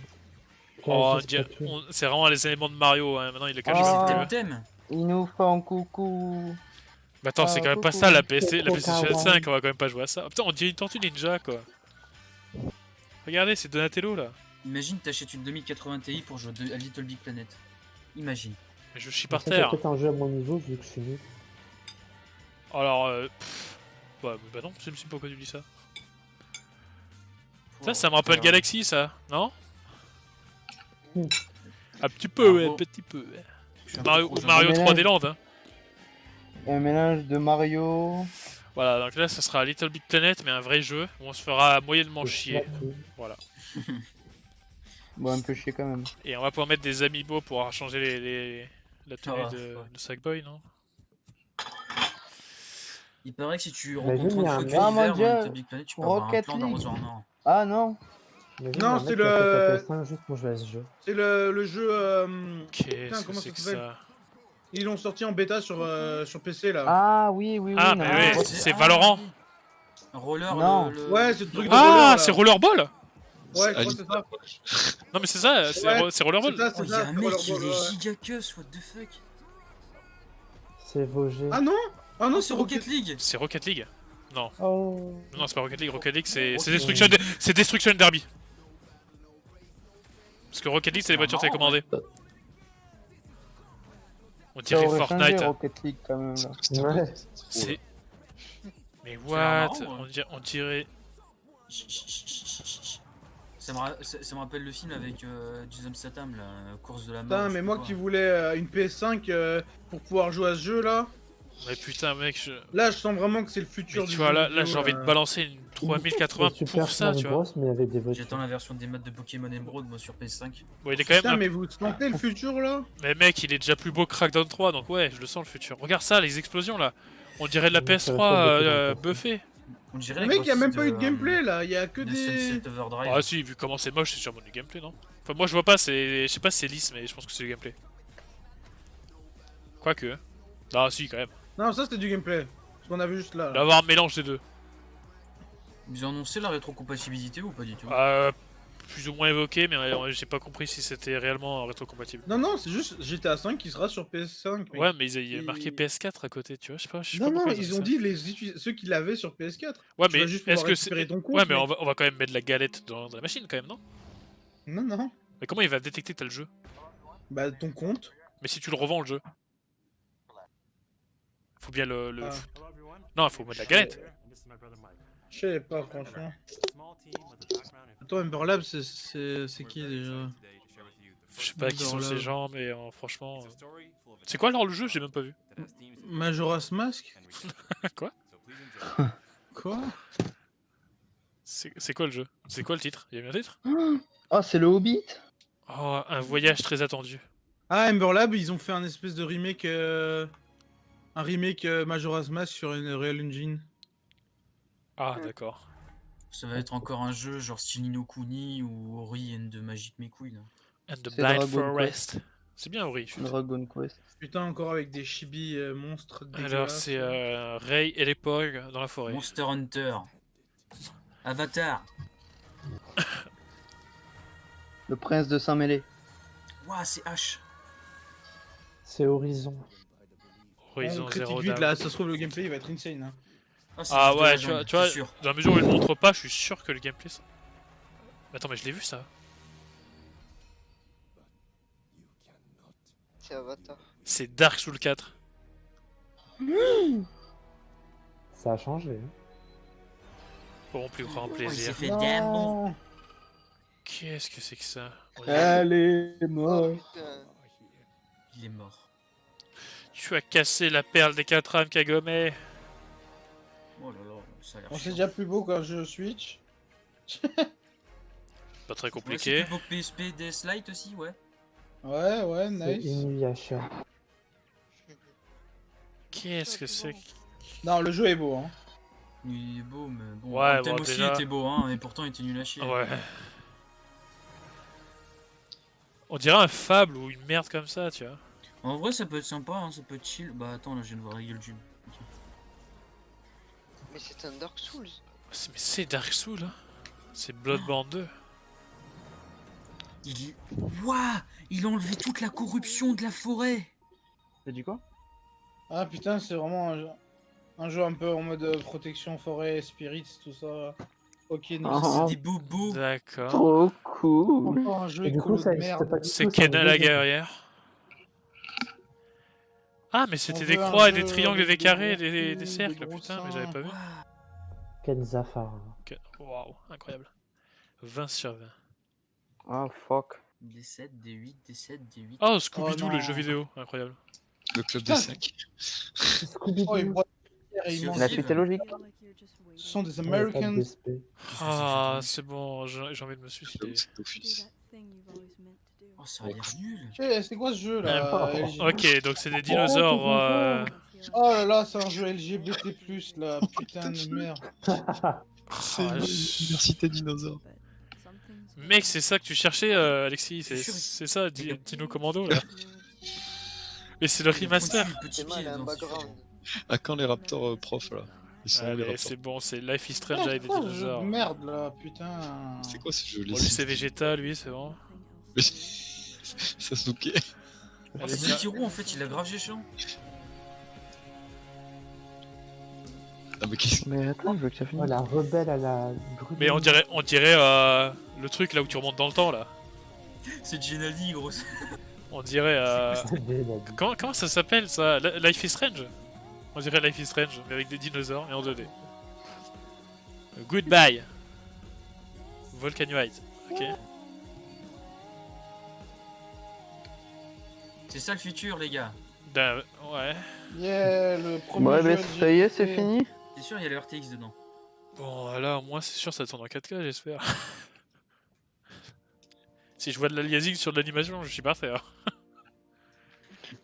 Oh, créé cette peinture. c'est vraiment les éléments de Mario, hein. Maintenant il est caché Ah. comme C'est il le veut. thème. Ils nous font coucou. Mais attends, c'est Ah, quand même pas coucou. ça la PC, la Trop PlayStation kawaii. 5, on va quand même pas jouer à ça. Oh, putain, on dirait une tortue ninja quoi. Regardez, c'est Donatello là. Imagine, t'achètes une 2080 Ti pour jouer à Little Big Planet. Imagine. Mais je chie Mais par ça, c'est terre. peut-être un jeu à mon niveau vu que je suis nul. Alors, ouais, bah non, je me suis pas pourquoi tu dis ça. Ça me rappelle Galaxy ça, non? Hmm. Un petit peu, ouais, Bravo. un petit peu. Ouais. Je suis un peu trop Ou jeune. Mario Mais là, 3D Land. Hein. Un mélange de Mario. Voilà, donc là, ça sera Little Big Planet, mais un vrai jeu où on se fera moyennement Et chier. Splatoon. Voilà. Bon, un peu chier quand même. Et on va pouvoir mettre des amiibo pour changer la tenue Ah, de ouais. Sackboy, non? Il paraît que si tu Imagine, rencontres il y a un un feu mec- de Ah, mon l'hiver Dieu, dans Little Big Planet, tu peux avoir un Rocket plan League. d'arroseur en or. Ah non, Imagine, Non, il y a un c'est mec qui achète le- la PS5 juste pour jouer à ce jeu. C'est le jeu. Qu'est-ce que comment c'est ça que s'appelle ça? Ils l'ont sorti en bêta sur PC là. Ah oui, oui, oui. Ah, non, mais non, ouais, non. c'est Valorant. oui. Roller, Non. Ouais, c'est le truc de Ah, roller, là. c'est Rollerball? Ouais, je crois que c'est Alita. ça. Non, mais c'est ça, c'est Ouais, c'est Rollerball. C'est ça, Oh, c'est il y a ça. un c'est mec qui Rollerball, ouais. est gigacus, what the fuck. C'est Vosger. Ah non. Ah non, Oh, c'est Rocket League. C'est Rocket League. Non, Oh. non, c'est pas Rocket League. Rocket League, c'est Ok. c'est Destruction Derby. Parce que Rocket League, c'est les voitures marrant, télécommandées. On Ça dirait aurait changé Fortnite. Rocket League quand même là. Ouais. C'est. Mais l'air what? marrant, ouais. On dirait. Chut, chut, chut, chut, chut, chut. Ça me rappelle le film avec Jason Statham, la course de la mort. Putain, je mais sais moi pas qui quoi. voulais une PS5 pour pouvoir jouer à ce jeu là, Mais putain, mec, là je sens vraiment que c'est le futur mais du tu vois, jeu là vidéo, j'ai envie de balancer une 3080 C'est pour ça, Smash tu vois. Bros, mais avec des voitures. J'attends la version des modes de Pokémon Emerald moi sur PS5. Bon, il est quand même. Putain, mais vous sentez le futur là? Mais mec, il est déjà plus beau que Crackdown 3, donc ouais, je le sens le futur. Regarde ça, les explosions là. On dirait de la Oui, ça PS3 va faire beaucoup dans le buffée. On dirait Le la mec, y a même grossesse pas eu de gameplay là, y a que de des. Sunset Overdrive. Ah si, vu comment c'est moche, c'est sûrement du gameplay, non? Enfin, moi je vois pas, je sais pas si c'est lisse, mais je pense que c'est du gameplay. Quoique. Ah si, quand même. Non, ça c'était du gameplay. Ce qu'on a vu juste là. Il va y avoir un mélange des deux. Ils ont annoncé la rétrocompatibilité ou pas du tout? Plus ou moins évoqué, mais j'ai pas compris si c'était réellement rétrocompatible. Non, non, c'est juste GTA 5 qui sera sur PS5. mec. Ouais, mais il y a Et- marqué PS4 à côté, tu vois, je sais pas. Je sais Non, pas non, pourquoi ils fait ont ça. dit ceux qui l'avaient sur PS4. Ouais, Tu mais vas juste est-ce pouvoir que c'est. récupérer ton compte, Ouais, mais mec. on va quand même mettre de la galette dans la machine quand même, non? Non, non. Mais comment il va détecter que t'as le jeu? Bah, ton compte. Mais si tu le revends le jeu. Faut bien le. Ah. Non, il faut mettre de la galette. Je sais pas, franchement. Attends, Ember Lab, c'est qui déjà? Je sais pas qui sont Dans ces le- gens, mais franchement. C'est quoi alors le jeu? J'ai même pas vu. Majora's Mask? Quoi? Quoi? C'est quoi le jeu? C'est quoi le titre? Il y a bien un titre? Oh, c'est le Hobbit? Oh, un voyage très attendu. Ah, Ember Lab, ils ont fait un espèce de remake. Un remake Majora's Mask sur une Real Engine. Ah, d'accord. Ça va être encore un jeu genre style Ni no Kuni ou Ori and the Magic Mekouille là. And the C'est Blind Dragon Forest. C'est bien, Ori. chut. Dragon Quest. Putain, encore avec des chibi monstres. Alors, dégueulasses. c'est Ray et l'époque dans la forêt. Monster Hunter. Avatar. Le prince de Saint-Mêlé. Ouah, c'est H. C'est Horizon. Horizon On critique Zero vite Dawn. là, ça se trouve le gameplay il va être insane. Hein. C'est Ah juste de ouais, la tu jungle, vois, tu vois, c'est sûr. dans la mesure où il le montre pas, je suis sûr que le gameplay. Mais attends, mais je l'ai vu ça. C'est Avatar. C'est Dark Souls 4. Ça a changé. Hein. Pour mon plus grand Oh, il s'est plaisir. fait diamant. Non. Qu'est-ce que c'est que ça? On dirait- Elle est Oh morte. putain. Il est mort. Tu as cassé la perle des 4 âmes, Kagome. Oh là là, ça a l'air Bon, c'est chiant. déjà plus beau quand je Switch. Pas très Ouais, compliqué. c'est pour PSP DS Lite aussi, ouais. Ouais, ouais, C'est nice. Inuyasha. Qu'est-ce que c'est que- Non, le jeu est beau. Hein. Il est beau, mais bon. Ouais, le thème bon, aussi déjà- était beau, hein, et pourtant il était nul à chier. Ouais. On dirait un fable ou une merde comme ça, tu vois. En vrai, ça peut être sympa, hein, ça peut être chill. Bah attends, là je viens de voir la gueule du. Ok. Mais c'est un Dark Souls. Mais c'est Dark Souls, hein. C'est Bloodborne 2. Il. Ouah, il a enlevé toute la corruption de la forêt. T'as dit quoi? Ah putain, c'est vraiment un jeu un peu en mode protection forêt, spirits, tout ça. Ok, nice. Ah. C'est des bobos. D'accord. Trop cool. Encore un jeu Et du écolo coup, ça de existe merde. pas du C'est tout. un Kenna jeu la de- guerrière. Ah, mais c'était On des veut un croix et des jeu triangles et avec des carrés et gros des coups, cercles, des gros putain, mais seins. j'avais pas vu. Ouah. Kenzafar. Ok. Waouh, incroyable. 20 sur 20. Ah, fuck. D7, D8, D7, D8. Oh, Scooby-Doo, Oh, le non. jeu vidéo, incroyable. Le club des 5. C'est Scooby-Doo. Oh, il boit et il C'est mange. La Vive. suite est logique. Ce sont des Ouais, y a pas de Americans. DSP. Ah, c'est bon, j'ai envie de me suicider. C'est d'office. Oh, ça a l'air nul. C'est quoi ce jeu là LG? Ok, donc c'est des dinosaures. Oh là là, c'est un jeu LGBT+, là, putain de merde. C'est Ah, l'université dinosaure. Mec, c'est ça que tu cherchais, Alexis. C'est sûr. C'est ça, Dino Commando là. Mais c'est le remaster. Le petit C'est mal, pied un dedans, c'est sûr. background. À quand les raptors profs là? Ils sont où, les Allez, raptors? c'est bon, c'est Life is Strange Oh, avec des c'est quoi ce jeu de dinosaures. merde là, putain. C'est quoi ce jeu? Bon, lui, c'est Vegeta, lui, c'est bon. Sasuke. Oh, c'est Sekiro en fait, il a grave géchant. Ah mais qu'est-ce que... Mais attends, je veux que ça Oh, finisse. la rebelle à la brûlée. Mais on dirait le truc là où tu remontes dans le temps là. C'est Gennady, gros. On dirait. Comment ça s'appelle ça? Life is Strange? On dirait Life is Strange, mais avec des dinosaures et en 2D. Goodbye! Volcanoite. Ok. C'est ça le futur, les gars. Ouais. Yeah, le premier Ouais, jeu mais ça y est, LGBT. c'est fini. C'est sûr, il y a le RTX dedans. Bon, là, moi, c'est sûr, ça tourne en 4K, j'espère. Si je vois de l'aliasing sur de l'animation, je suis parfait. Hein.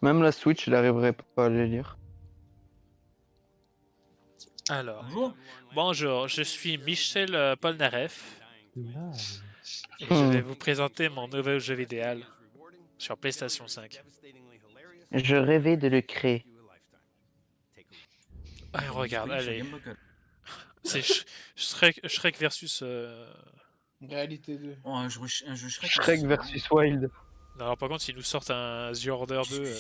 Même la Switch, il arriverait pas à les lire. Alors, Bonjour. bonjour, je suis Michel Polnareff Là, et je vais vous présenter mon nouveau jeu vidéo sur PlayStation 5. Je rêvais de le créer. Ah, regarde, Oui, sur allez, Game Boy Color. c'est Shrek versus. Réalité 2. Oh, un jeu Shrek. Shrek versus Wild. Non, alors, par contre, s'ils nous sortent un The Order 2.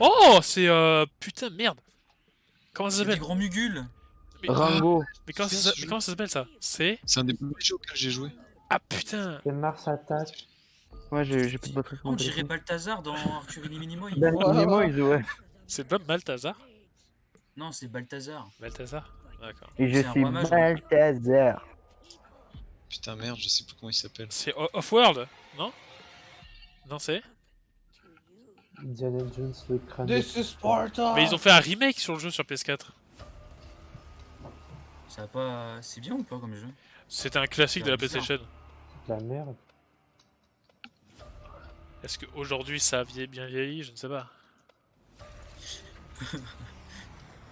Oh, c'est putain, merde! Comment ça C'est des s'appelle? grands mugules. Mais, Rango. mais comment ça s'appelle ça? C'est. C'est un des premiers jeux auxquels j'ai joué. Ah putain! c'est Mars Attack. Ouais, j'ai plus de batterie sur On mon dirait téléphone. Balthazar dans Arthur et les Minimoys. Ben, Minimoys, ouais. C'est pas Balthazar? Non, c'est Balthazar. Balthazar? D'accord. Et je C'est un suis roi mage, Balthazar. Putain merde, je sais plus comment il s'appelle. C'est Off-World? Non? Non, c'est? Indiana Jones, le crâne. This is Sparta. Mais ils ont fait un remake sur le jeu sur PS4. Ça va pas. C'est bien ou pas comme jeu? C'était un classique de la Bizarre. PlayStation. De la merde. Est-ce qu'aujourd'hui ça a bien vieilli? Je ne sais pas.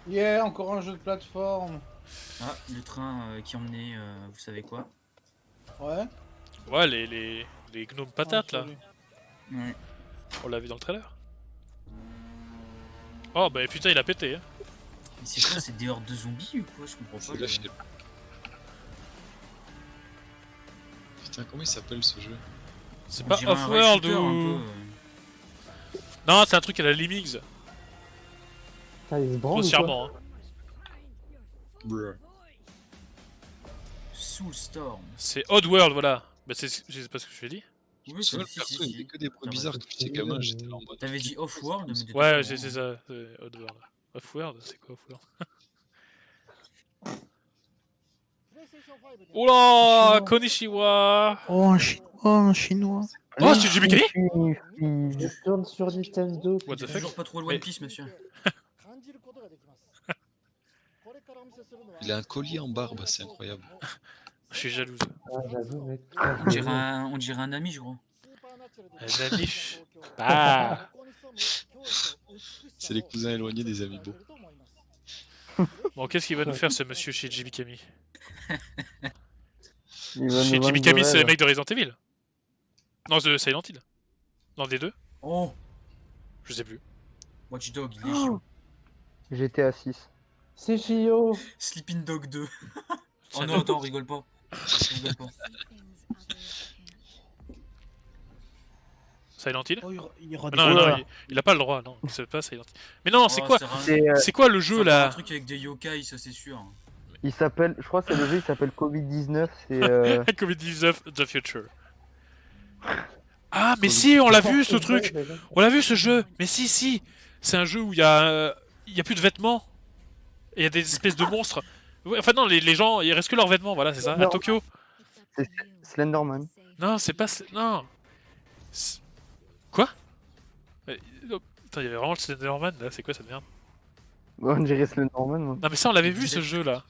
Yeah, encore un jeu de plateforme. Ah, le train qui emmenait, vous savez quoi? Ouais. Ouais, les gnomes patates Ah, là. salut. Ouais. On l'a vu dans le trailer. Oh bah putain, il a pété. Hein. Mais c'est quoi? C'est des hordes de zombies ou quoi? Je comprends C'est pas. la fielle. Putain, comment il s'appelle ce jeu? C'est On pas dirait un Off-World rail shooter, ou. un peu, Non, c'est un truc à la Lemmings. Putain, il se branle ou quoi? Grossièrement. Hein. Bruh. Soulstorm. C'est Oddworld, voilà. Bah c'est pas ce que je t'ai dit. Oui, C'est c'est vrai, le perso, il fait que des bruits bizarres quand j'étais gamin, j'étais là en mode. T'avais dit Off-World, mais de toute Ouais, façon, c'est ça, c'est Oddworld. Off-World, c'est quoi Off-World? Oula, Konnichiwa. Oh, un chinois. Oh, c'est Jimmy Kelly? Je tourne sur Nintendo. What the C'est fuck? toujours pas trop le One Piece, monsieur. Il a un collier en barbe, c'est incroyable. Je suis jalouse. Ah, j'avoue, mec. On dirait un ami, je crois. Un niche. Ah. C'est les cousins éloignés des amiibo. Bon, qu'est-ce qu'il va nous faire ce monsieur chez Jimmy Kami? Il va Chez nous Jimmy vendre Kami, du c'est le rêve. mec de Resident Evil. Non, de Silent Hill. Non, des deux? Oh, Je sais plus. Watch Dog, il est chiant. GTA 6. C'est Chio. Sleeping Dog 2. Oh Tiens, non, attends, rigole pas. Rigole pas. Silent Hill? Oh, il y Ah aura des non, non, Oula. il a pas le droit, non. C'est pas Silent Hill. Mais non, c'est Oh, quoi? C'est, C'est quoi le jeu un là? truc avec des yokai, ça c'est sûr. il s'appelle, je crois que c'est le jeu, il s'appelle Covid-19. C'est Covid-19 The Future. Ah, mais si, on l'a vu ce truc! On l'a vu ce jeu! Mais si! C'est un jeu où il y a plus de vêtements. Et il y a des espèces de monstres. Ouais, enfin, non, les gens, il reste que leurs vêtements, voilà, c'est ça. À Non. Tokyo. Slenderman. Non, c'est pas. Non! Quoi? Non, Attends, il y avait vraiment le Slenderman là, c'est quoi cette merde? On dirait Slenderman, moi. Non mais ça on l'avait vu ce jeu là.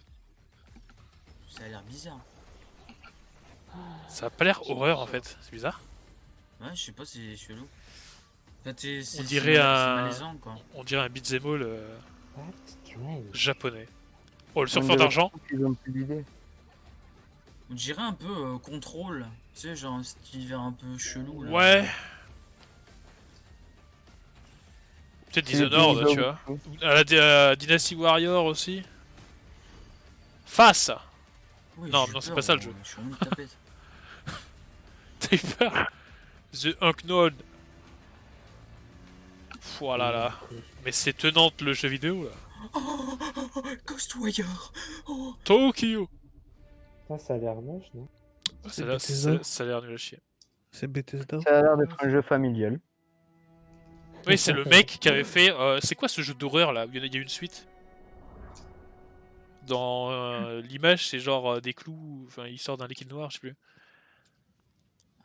Ça a l'air bizarre. Ça a pas l'air horreur en fait, c'est bizarre. Ouais, je sais pas, c'est chelou. On dirait c'est un... malaisant, quoi. On dirait un beat'em all That's strange. japonais. Oh le On surfeur dirait d'argent. qu'ils ont plus d'idées. On dirait un peu contrôle. Tu sais, genre un style univers un peu chelou. Là. Ouais. Peut-être C'est Dishonored, tu vois. À la Dynasty Warrior aussi. Face. Oui, Non, j'ai non, c'est peur, pas ça, le jeu. Je suis en mode tapette. T'as eu peur? The Unknown. Voilà là. Mais c'est tenante le jeu vidéo là. Oh, Ghostwire. Oh. Tokyo. Ça a l'air moche, non? Ça a l'air nul à chier. C'est Bethesda. Ça a l'air d'être un jeu familial. Oui, c'est le mec qui avait fait. C'est quoi ce jeu d'horreur là où il y a une suite? Dans l'image, c'est genre des clous. Enfin, il sort d'un liquide noir, je sais plus.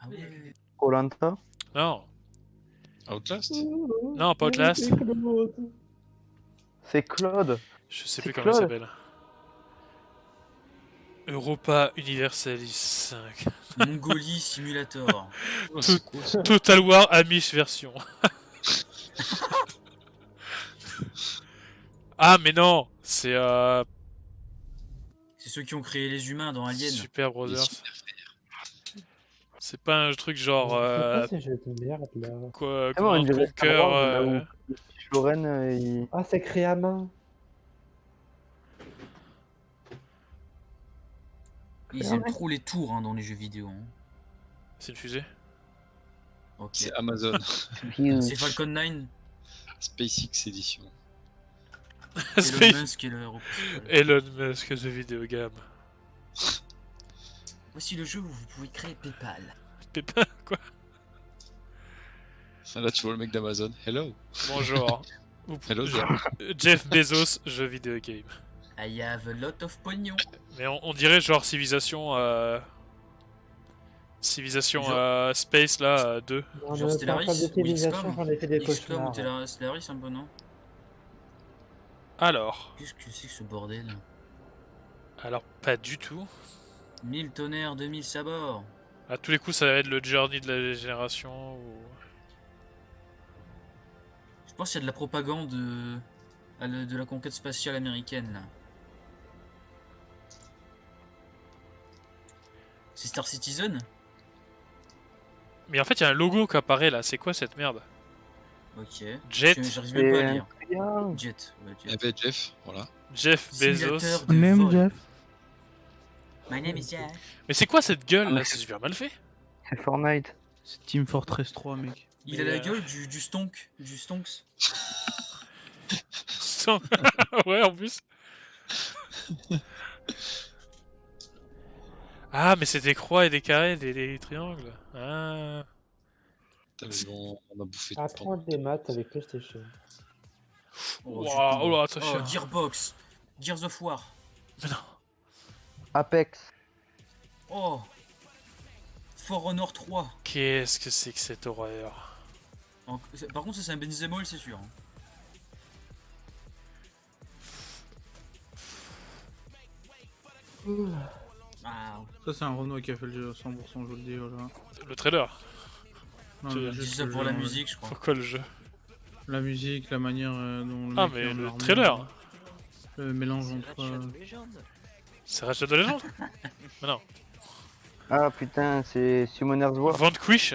Ah ouais. Koh-Lanta. Non, Outlast? non, pas Outlast. C'est Claude. Je sais C'est plus comment il Claude. s'appelle. Europa Universalis 5. Mongolie Simulator. Oh, c'est quoi ça? Total War Amish version. Ah, mais non, c'est C'est ceux qui ont créé les humains dans Alien. Super Brothers. C'est pas un truc genre C'est quoi ces jeux de merde là? quoi, Ah bon, on Command dirait Star Conquer, Wars, là où Loren, il... Ah, c'est créé à main. Ils aiment trop les tours dans les jeux vidéo. Hein. C'est une fusée. Ok. C'est Amazon. C'est Falcon 9. SpaceX Edition. Elon Musk et le héros principal. Elon Musk The Video Game. Voici le jeu où vous pouvez créer PayPal. Pépin, quoi. Là, tu vois le mec d'Amazon. Hello. Bonjour. Hello, Jeff Bezos, jeu vidéo game. I have a lot of pognon. Mais on dirait genre civilisation. Civilisation Genre- Space là 2. On Genre ne Stellaris parle pas de ou civilisation, XCOM. j'en ai fait des XCOM ou cauchemars. Stellaris un peu, non? Alors. Qu'est-ce que c'est que ce bordel? Alors, pas du tout. 1000 tonnerres, 2000 sabords. À tous les coups, ça va être le Journey de la génération ou. Je pense qu'il y a de la propagande de la conquête spatiale américaine là. C'est Star Citizen? Mais en fait, il y a un logo qui apparaît là. C'est quoi cette merde? Ok. Jet. J'arrive même pas à C'est lire. un triangle. Jet. Ouais, Eh Jet. ben, Jeff, voilà. Jeff Bezos. Simulateur de Même vol. Jeff. My name is Jack. Mais c'est quoi cette gueule Ah, là? mais C'est super mal fait. C'est Fortnite. C'est Team Fortress 3, mec. Il Mais, a la gueule du stonk. Du stonks. Ouais, en plus. Ah, mais c'est des croix et des carrés, des triangles. Ah. Putain, mais on a bouffé de Apprendre des maths avec PlayStation. Oh, Waouh, oh là, oh, attention. Gearbox. Gears of War. Mais non. Apex. Oh. For Honor 3. Qu'est-ce que c'est que cette horreur? Par contre, ça c'est un Benzemol, c'est sûr. Ah, Ça, c'est un Renault qui a fait le jeu 100%, je vous le dis. Voilà. Le trailer. Non, Tu mais as je dis juste ça le pour jeu, la musique, je crois. Pourquoi le jeu? La musique, la manière dont le Ah, mec mais est en le armure, trailer. Le mélange C'est entre. Ratchet Legend. C'est Ratchet de Legend? Mais non. Ah putain, c'est Summoner's War. Vanquish?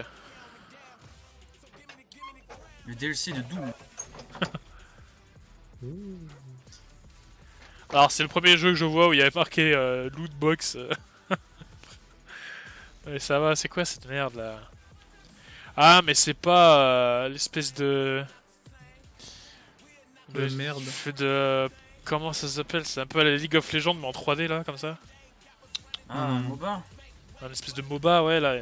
Le DLC de Doom. Alors, c'est le premier jeu que je vois où il y avait marqué Lootbox. Mais ça va, c'est quoi cette merde là? Ah, mais c'est pas l'espèce de. De merde. Comment ça s'appelle? C'est un peu à la League of Legends, mais en 3D là, comme ça? Ah, un MOBA. Un espèce de MOBA, ouais, là.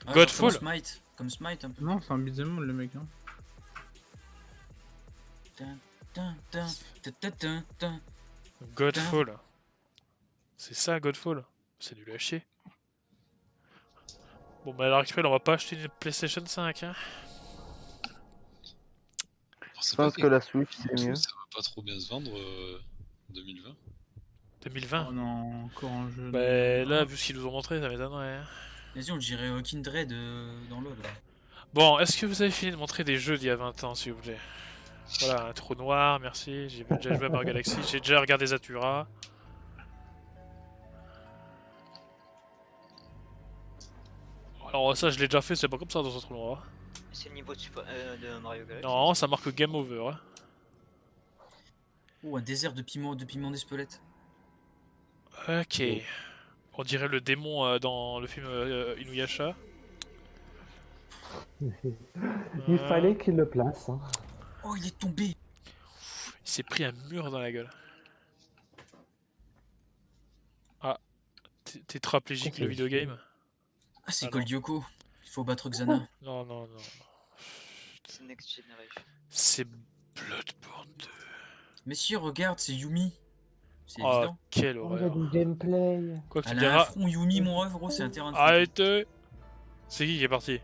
Ah, Godfall. Comme Smite. Comme Smite un peu. Non, c'est un beat'em all, le mec. Hein. Tin, tin, tin, tin, tin, tin, tin. Godfall. C'est ça, Godfall. C'est nul à chier. Bon, bah à l'heure actuelle, on va pas acheter une PlayStation 5. Hein. Je pense que la Switch c'est mieux. Ça va pas trop bien se vendre 2020. 2020. Oh non, encore un jeu. Bah là, vu ce qu'ils nous ont montré, ça m'étonnerait. Hein. Vas-y, on dirait Kindred dans LoL. Ouais. Bon, est-ce que vous avez fini de montrer des jeux d'il y a 20 ans, s'il vous plaît? Voilà, un trou noir, merci. J'ai déjà joué à Mario Galaxy, j'ai déjà regardé Zatura. Alors ça, je l'ai déjà fait, c'est pas comme ça dans un trou noir. C'est le niveau de Mario Galaxy. Non, ça marque Game Over. Hein. Oh, un désert de piment d'Espelette. Ok. On dirait le démon dans le film Inuyasha. Il fallait qu'il le place. Hein. Oh, il est tombé. Il s'est pris un mur dans la gueule. Ah, t'es tétraplégique le vidéogame? Ah, c'est Ah, Gold Yoko. Il faut battre Xana. Non, non, non. C'est Next Generation. C'est Bloodborne 2. Mais si, regarde, c'est Yumi. C'est Oh, évident. quelle Oh, il y a horreur. du gameplay. Quoi que tu Elle a un diras. front Yumi, mon rêve, gros, c'est un terrain de foot. Arrêtez! C'est qui est parti?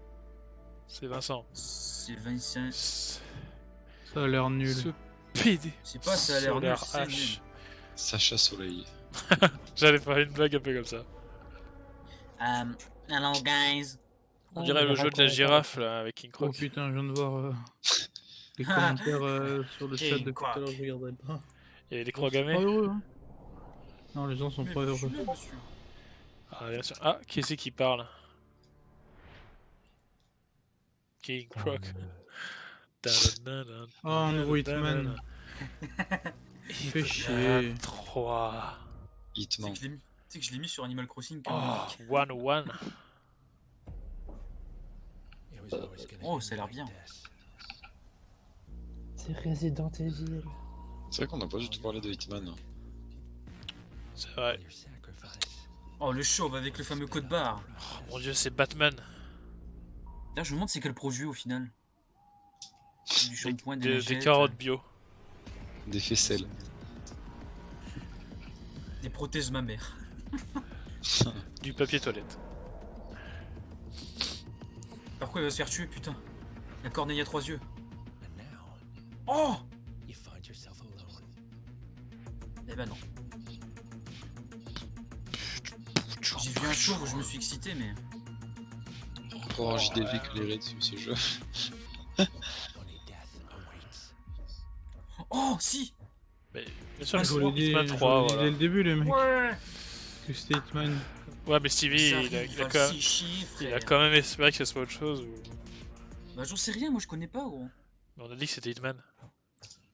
C'est Vincent. C'est Vincent. Ça a l'air nul. Ce PD. Je sais pas, ça a l'air nul, Solar c'est H. nul. Sacha Soleil. J'allais faire une blague un peu comme ça. Hello, guys. On dirait le jeu de la girafe là avec King Oh Croc. putain, je viens de voir les commentaires sur le chat King de tout à Croc. l'heure, je regardais pas. Il y avait des Ils croix sont pas gammées. heureux, hein. Non, les gens sont Mais pas heureux. monsieur, monsieur. Ah, bien sûr. Ah, qui c'est qui parle? King Croc. Oh, un nouveau Hitman. Il fait chier. 3. Hitman. Tu sais que je l'ai mis sur Animal Crossing. Oh, Quand même. 1-1. Oh, ça a l'air bien. C'est Resident Evil. C'est vrai qu'on n'a pas du tout parlé de Hitman. Hein. C'est vrai. Oh, le chauve avec le fameux code barre. Oh, mon dieu, c'est Batman. Là, je me demande c'est quel produit au final. Du shampoing, des Des lingettes, carottes bio. Des faisselles. des prothèses mammaires. Du papier toilette. Par quoi il va se faire tuer, putain? La corneille à 3 yeux. Oh! Eh ben non. J'ai vu un chauve où je me suis excité, mais. Encore un JDV que les raids sur ce jeu. Oh, si! Mais, bien sûr, Je vous c'est l'ai dit, Hitman je vous 3. l'ai dit Voilà. dès le début, les mecs. Ouais! Que c'était Hitman. Ouais, mais Stevie, Ça il a arrive quand à même. 6 chiffres, Il a frère. quand même espéré que ce soit autre chose. Ou... Bah, j'en sais rien, moi je connais pas, gros. Mais on a dit que c'était Hitman.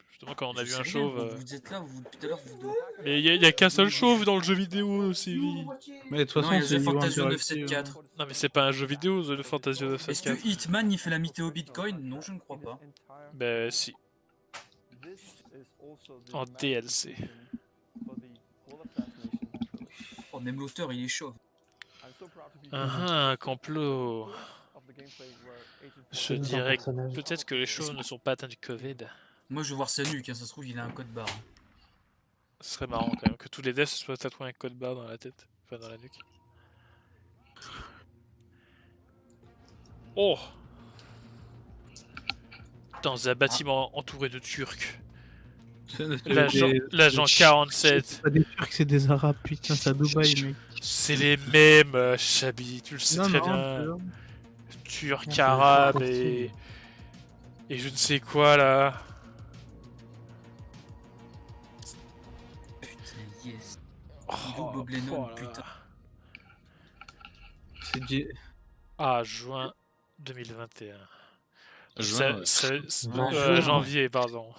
Justement, quand on a Je vu sais un rien, chauve. Vous êtes là, vous, tout à l'heure, vous. Mais il y a qu'un seul chauve dans le jeu vidéo, Stevie. Mais de toute Non, façon, il y a c'est The niveau Fantasio interactif, 974. hein. Non, mais c'est pas un jeu vidéo, The Fantasio Est-ce que 974. Hitman il fait la météo Bitcoin? Non, je ne crois pas. Bah, si. En DLC. Oh, même l'auteur il est chauve. Un complot. Je dirais que peut-être que les chauves ne sont pas atteints du Covid. Moi je veux voir sa nuque, hein, ça se trouve il a un code barre. Ce serait marrant quand même que tous les devs se soient tatoués un code barre dans la tête. Enfin, dans la nuque. Oh! Dans un bâtiment entouré de Turcs. L'agent 47. C'est pas des Turcs, c'est des Arabes, putain, c'est à Dubaï, mec. C'est les mêmes, Chabi, tu le sais Non, très non, bien. c'est- Turc, c'est arabe pas et je ne sais quoi là. Putain, yes. Oh, Bob Lennon, oh là là. putain. C'est J- Ah, juin 2021. Juin, ouais. Bonjour. Janvier, pardon.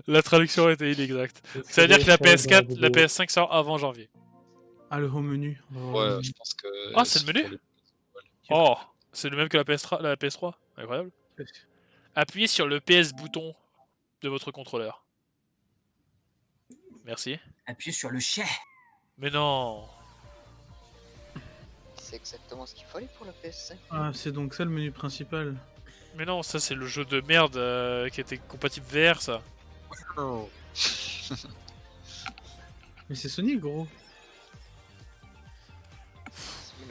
La traduction était inexacte. Ça veut dire que la PS4, la PS5 sort avant janvier. Ah, le home menu. Ouais, je pense que. Ah, c'est le menu? Oh, c'est le même que la PS3. Incroyable. Appuyez sur le PS bouton de votre contrôleur. Merci. Appuyez sur le chien. Mais non. C'est exactement ce qu'il fallait pour la PS5. Ah, c'est donc ça le menu principal. Mais non, ça c'est le jeu de merde qui était compatible VR, ça. Mais c'est Sonic, gros.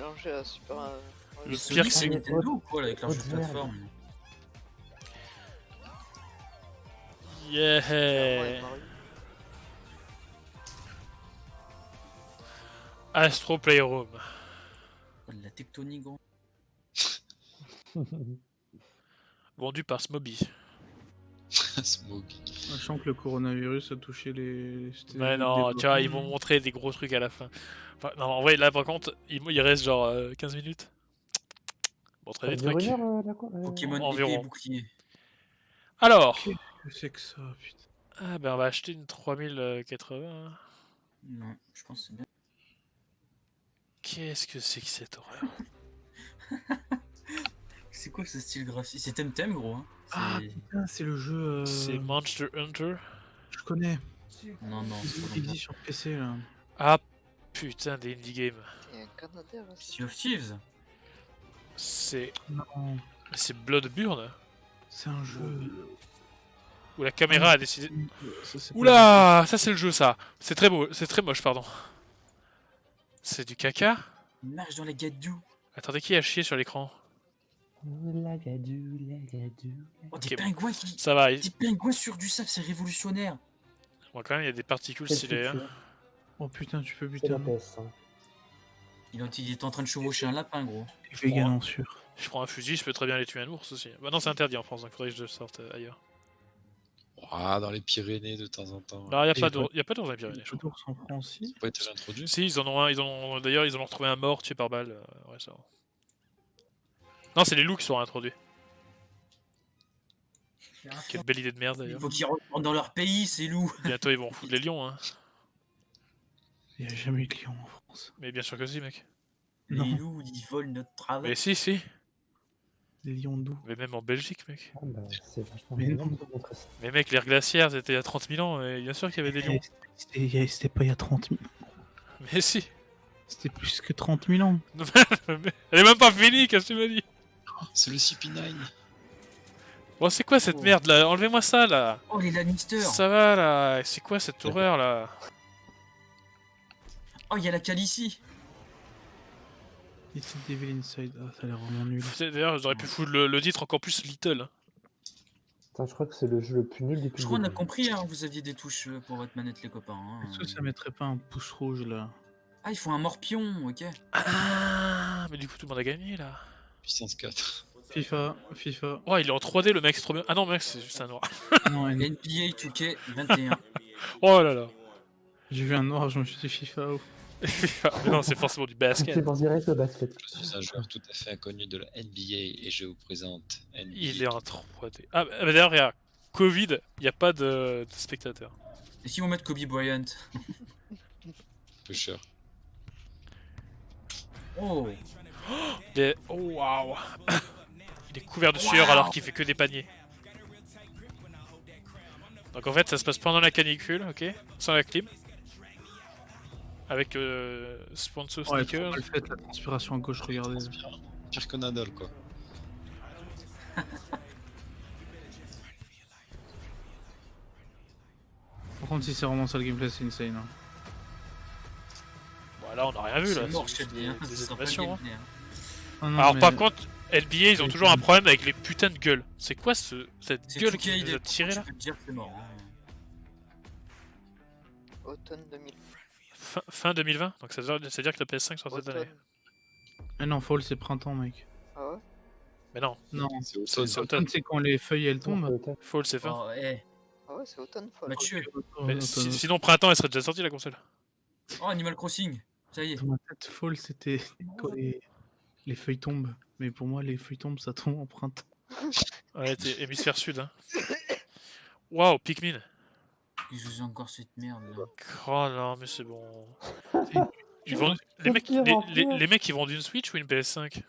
mélangé à Super. Le Le pire, Sonic, c'est- c'est Nintendo ou quoi, là, avec leur jeu de Haute merde. plateforme? Yeah. Astro Playroom. Oh, de la tectonique, gros. Vendu par Smoby. Smog. Sachant que le coronavirus a touché les. Mais non, tu vois, ils vont montrer des gros trucs à la fin. Enfin, non, en vrai, là par contre, il reste genre 15 minutes. Montrer Ça des dure trucs. une heure, la quoi Pokémon épée environ. et bouclier. Alors, C'est que ça, putain. ah ben on va acheter une 3080. Non, je pense que c'est bien. Qu'est-ce que c'est que cette horreur? C'est quoi ce style graphique? C'est Temtem, gros. Hein. Ah C'est- putain, c'est le jeu. C'est Monster Hunter. Je connais. Non, non, c'est pas Il longtemps. existe sur PC là. Ah putain, des indie games. Il y a un Canadair aussi. Sea of Thieves. C'est Non, Bloodburn c'est un jeu. où la caméra a décidé. Ça, c'est pas Oula, ça c'est le jeu ça. C'est très beau, c'est très moche pardon. C'est du caca. Marche dans la gadou. Attendez, qui a chié sur l'écran? La gadou, la gadou. Oh, Ok, des pingouins qui. Ça va, Des pingouins sur du sable, c'est révolutionnaire. bon, quand même il y a des particules Quel stylées. Hein. futur. Oh putain, tu peux C'est la buter un PS. Hein. Il est en train de chevaucher un lapin, gros. vegan en sûr. Je prends un fusil, je peux très bien aller tuer un ours aussi. Bah non, c'est interdit en France, donc faudrait que je sorte ailleurs. Ah, dans les Pyrénées de temps en temps. Non, y a Et pas il d'ours, y a pas d'ours dans les Pyrénées, je Le crois. d'ours en prend aussi. Pas été déjà introduit. Si, ils en ont un, d'ailleurs, ils en ont retrouvé un mort tué par balle. Ouais, ça va. Non, c'est les loups qui sont introduits. Quelle belle idée de merde Il d'ailleurs. faut qu'ils retournent dans leur pays, ces loups. Bientôt ils vont foutre les lions, hein. Il n'y a jamais eu de lion en France. Mais bien sûr que si, mec. Non. Les loups, ils volent notre travail. Mais si. Les lions d'où? Mais même en Belgique, mec. Ah, bah, c'est vachement Mais bien non. de montrer ça. Mais mec, l'ère glaciaire, c'était il y a 30 000 ans, et bien sûr qu'il y avait des lions. C'était pas il y a 30 000. Mais si. C'était plus que 30 000 ans. Elle est même pas finie, qu'est-ce que tu m'as dit? C'est le CP9. Bon, c'est quoi cette merde là? Enlevez-moi ça là. Oh, les Lannister. Ça va là. C'est quoi cette horreur là? Oh, il y a la Calicie. Little Devil Inside. Ah, ça a l'air vraiment nul. D'ailleurs, j'aurais pu foutre le titre encore plus Little. Putain, je crois que c'est le jeu le plus nul depuis Je le crois qu'on a début. compris, hein, vous aviez des touches pour votre manette, les copains. Hein. Est-ce que ça mettrait pas un pouce rouge là? Ah, ils font un morpion, ok. Ah, mais du coup tout le monde a gagné là. Puissance 4. FIFA. Oh, il est en 3D le mec, c'est trop bien. Ah non, mec, c'est juste un noir. Non, NBA 2K 21. Oh là là. j'ai vu un noir, je me suis dit FIFA. Oh. Mais non, c'est forcément du basket. C'est en direct le basket. Je suis un joueur tout à fait inconnu de la NBA et je vous présente NBA. Il est en 3D. Ah, bah d'ailleurs, regarde, Covid, il n'y a pas de spectateurs. Et si on met Kobe Bryant? Peu cher. Oh, Oh waouh. Il est couvert de sueur alors qu'il fait que des paniers. Donc en fait, ça se passe pendant la canicule, ok? Sans la clim. Avec sponsor Ouais, sneakers. trop mal fait, la transpiration à gauche, regardez. Pire que Nadal, quoi. Par contre, si c'est vraiment ça le gameplay, c'est insane. Hein. Bon, là, on n'a rien vu là. c'est mort, C'est je juste te dis, hein, des ça sera pas animations. Hein. gameplay, hein. Ah non, Alors mais- par contre, NBA, ils ont toujours un problème avec les putains de gueules. C'est quoi cette C'est gueule 2K qui nous a tiré je là? peux te dire que c'est mort. Hein. Automne 2000. Fin 2020, donc ça veut dire que la PS5 sort cette année. Automne. Ah non, Fall c'est printemps, mec. Ah ouais? Mais non, Non, C'est automne. c'est automne. automne, c'est quand les feuilles elles tombent. Fall c'est fin. Oh, eh, Ah ouais, c'est automne folle. Mathieu. Mais sinon, printemps, elle serait déjà sortie la console. Oh, Animal Crossing. Ça y est. Dans ma tête, Fall c'était quand les feuilles tombent. Mais pour moi, les feuilles tombent, ça tombe en printemps. Ouais, t'es hémisphère sud. Hein. Waouh, Pikmin. Ils jouent encore cette merde là. Oh non, mais c'est bon. Ils vendent... les, mecs, les mecs, ils vendent une Switch ou une PS5?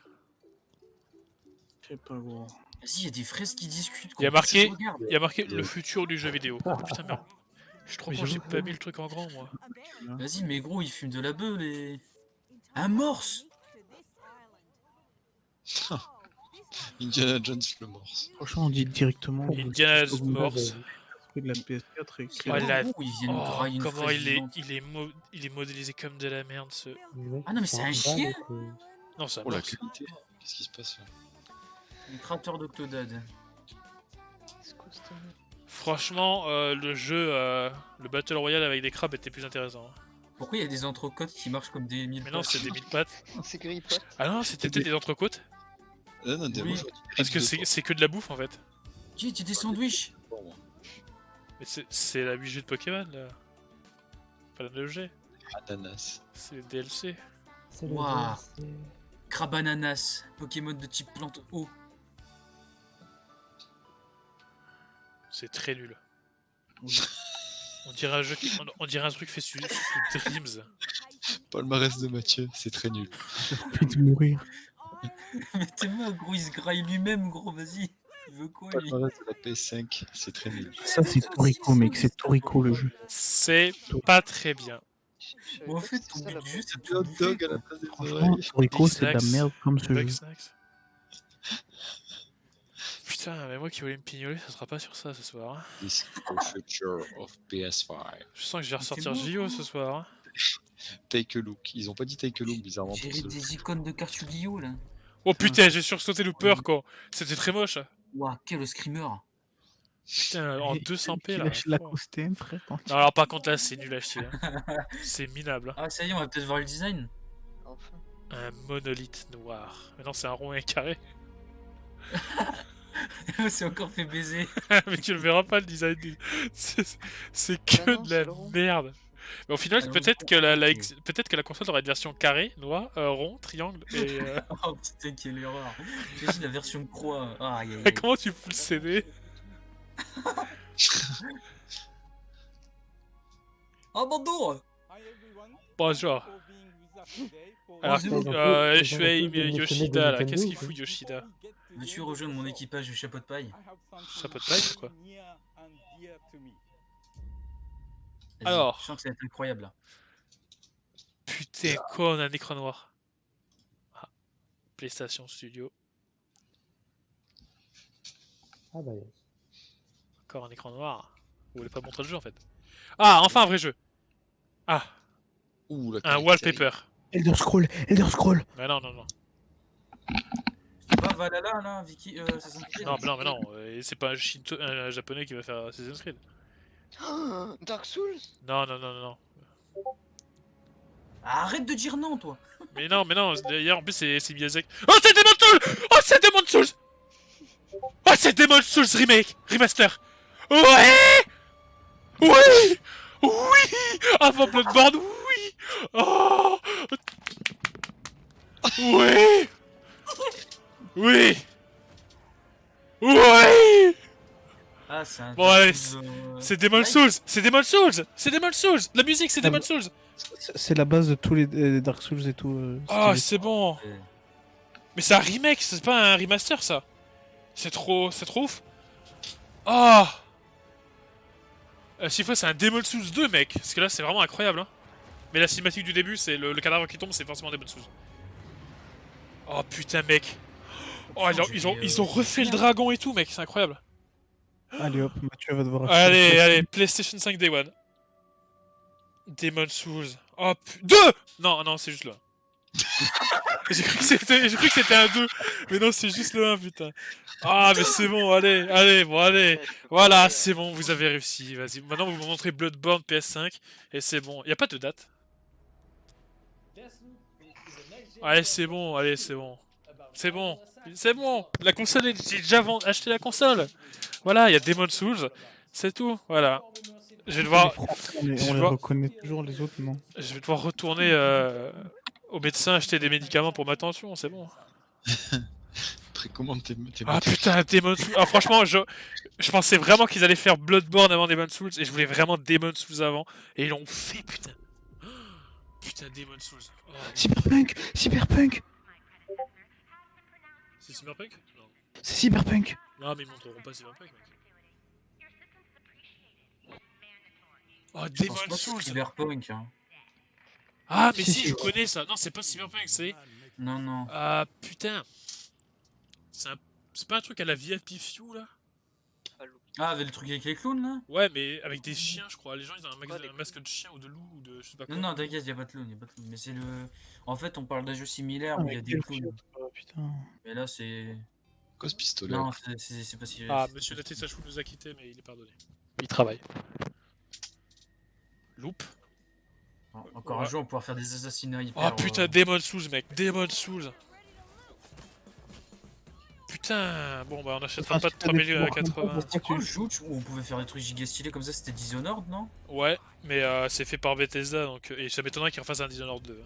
Je sais pas, gros. Vas-y, il y a des fraises qui discutent. Il y a qu'on marqué- regarde. Il y a marqué le futur du jeu vidéo. Oh, putain, merde. Je suis trop Mais con, j'ai j'avoue. pas mis le truc en grand, moi. Vas-y, mais gros, ils fument de la beuh, les. Un morse. Indiana Jones le morse. Franchement, on dit directement. Indiana que Morse. de la PS4 et Oh, là- Ils viennent Oh, grailler une comment fraise il est, vivante. il est modélisé comme de la merde, ce... Ah non, mais c'est un chien. Non, ça Oh la boxe. qualité. Qu'est-ce qui se passe là? Un crateur d'Octodad. C'est quoi cette année? Franchement, le jeu, le Battle Royale avec des crabes était plus intéressant. Hein. Pourquoi il y a des entrecôtes qui marchent comme des mille Mais non, c'est des mille pattes. C'est grippote. Ah non, c'était peut-être des entrecôtes. Non, des Oui. moi, je vois des Parce que griffes de c'est que de la bouffe en fait. Qui tu des sandwichs? porc, moi. Mais c'est la 8 jeux de Pokémon là. Pas le jeu, Ananas. c'est le DLC. C'est le Waouh. DLC. Crabananas, Pokémon de type plante eau. C'est très nul. On dirait un jeu, on dirait un truc fait sur Dreams. Palmarès de Mathieu, c'est très nul. Envie de mourir. Mais t'es mort, gros, il se graille lui-même, gros, vas-y. Il veut quoi, lui? Palmarès de la PS5, c'est très nul. Ça, c'est Toriko, mec. C'est Toriko le jeu. C'est pas très bien. Bon, en fait, ton C'est ça, la but du jeu, c'est de Le hot tout bouffer, dog à quoi. la place des Franchement, oreilles. Toriko, Big c'est de la Snacks, merde comme ce jeu. Bugsnax. Putain, mais moi qui voulais me pignoler, ça sera pas sur ça ce soir. Hein. This is the future of PS5. Je sens que je vais ressortir bon, JO ce soir. Hein. Take a look. Ils ont pas dit take a look, bizarrement. J'ai Pour ce... des icônes de cartes Yu-Gi-Oh là. Oh putain, j'ai sursauté le peur quoi. C'était très moche. Ouah, quel screamer. Putain, en 200p là. lâche la Oh. costume, frère. Non, alors par contre là, c'est nul à chier. Hein. C'est minable. Hein. Ah, ça y est, on va peut-être voir le design. Enfin. Un monolithe noir. Mais non, c'est un rond et un carré. C'est encore fait baiser. Mais tu le verras pas le design. C'est que Bah non, de c'est la le rond. merde. Mais au final, Alors, peut-être que peut-être que la console aura une version carré, noir, rond, triangle et. Oh putain, quelle erreur. J'ai la version croix. Ah, aïe, aïe, aïe. Comment tu fous le CD? Oh, Bando. Bonjour. Alors, Bonjour. Shuei Yoshida là, qu'est-ce qu'il fout Yoshida? Veux-tu rejoindre mon équipage de chapeau de paille? Chapeau de paille ou quoi? Vas-y, Alors. Je sens que ça va être incroyable là. Putain, quoi, on a un écran noir. Ah. PlayStation Studio. Ah bah yes. Encore un écran noir. Vous voulez pas montrer le jeu en fait? Ah, enfin un vrai jeu. Ah, Ouh, la un qualité. wallpaper. Elder Scroll, Elder Scroll. Mais non, non, non. C'est pas Valhalla là, Vicky Assassin's Creed? Non, mais non, mais non. C'est pas un japonais qui va faire Assassin's Creed. Oh, Dark Souls. Non, non, non, non, non. Arrête de dire non, toi. Mais non, mais non. D'ailleurs, en plus, c'est Miyazaki. Oh, c'est Demon's Souls! Oh, c'est Demon's Souls! Oh, c'est Demon's Souls remake, remaster. Ouais! Oui! Oui! Avant Bloodborne, oui! Oh! Oui! Oui! Oui! Ah, c'est un. Bon, allez, Dark Souls, C'est Demon's like. Souls! C'est Demon's Souls! C'est Demon's Souls! La musique, c'est Ah Demon's Souls! C'est la base de tous les Dark Souls et tout. Ah, c'est bon! Euh, Mais c'est un remake, c'est pas un remaster, ça! C'est trop ouf! Ah! S'il faut, c'est un Demon's Souls 2, mec! Parce que là, c'est vraiment incroyable, hein! Mais la cinématique du début, c'est le cadavre qui tombe, c'est forcément Demon's Souls. Oh putain, mec! Oh, ils ont refait le dragon et tout, mec, c'est incroyable! Allez hop, Mathieu va devoir acheter. Allez, allez, PlayStation 5 Day One. Demon's Souls. Oh, 2! Non, non, c'est juste le 1. J'ai cru que c'était un 2. Mais non, c'est juste le 1, putain. Ah, mais c'est bon, allez, allez, bon, allez. Voilà, c'est bon, vous avez réussi. Vas-y, maintenant vous me montrez Bloodborne PS5. Et c'est bon. Y a pas de date. Allez, c'est bon, allez, c'est bon. C'est bon, c'est bon. La console, j'ai déjà acheté la console. Voilà, il y a Demon's Souls. C'est tout, voilà. Je vais devoir, On les je vois. reconnaît toujours, les autres, non. je vais devoir retourner au médecin acheter des médicaments pour ma tension, c'est bon. Précommande tes Ah putain, Demon's Souls. Ah, franchement, je pensais vraiment qu'ils allaient faire Bloodborne avant Demon's Souls et je voulais vraiment Demon's Souls avant. Et ils l'ont fait, putain. Putain, Demon's Souls. Oh, Cyberpunk, Cyberpunk, c'est Cyberpunk? Non. c'est Cyberpunk. Non, mais ils montreront pas Cyberpunk, mec. Oh, Je pense Demon's pas que c'est Souls. Cyberpunk. Hein. Ah, mais Si, si, si. je connais ça. Non, c'est pas Cyberpunk, c'est. Non, non. Ah, putain. C'est pas un truc à la VIP Few là? Ah, Loop Ah, avec le truc avec les clowns là? Ouais, mais avec des chiens, je crois. Les gens, ils ont un masque de chien ou de loup ou de je sais pas quoi. Non, non, t'inquiète, y'a pas de clown, y'a pas de clown. Mais c'est le. En fait, on parle d'un jeu similaire Ah, où mais il y a des quel clowns. cute, oh, putain. Mais là, c'est. Cause pistolet. Non, c'est pas si. Ah, c'est- monsieur Naté Sachou nous a quittés, mais il est pardonné. Il travaille. Loop. Encore un jour, on va pouvoir faire des assassinats hyper. Oh putain, Demon Souls, mec. Demon Souls. Putain, bon bah on achètera pas de 3080. C'est quoi le jeu où on pouvait faire des trucs giga stylés comme ça? C'était Dishonored, non? Ouais, mais c'est fait par Bethesda, donc et ça m'étonnerait qu'ils refassent un Dishonored 2.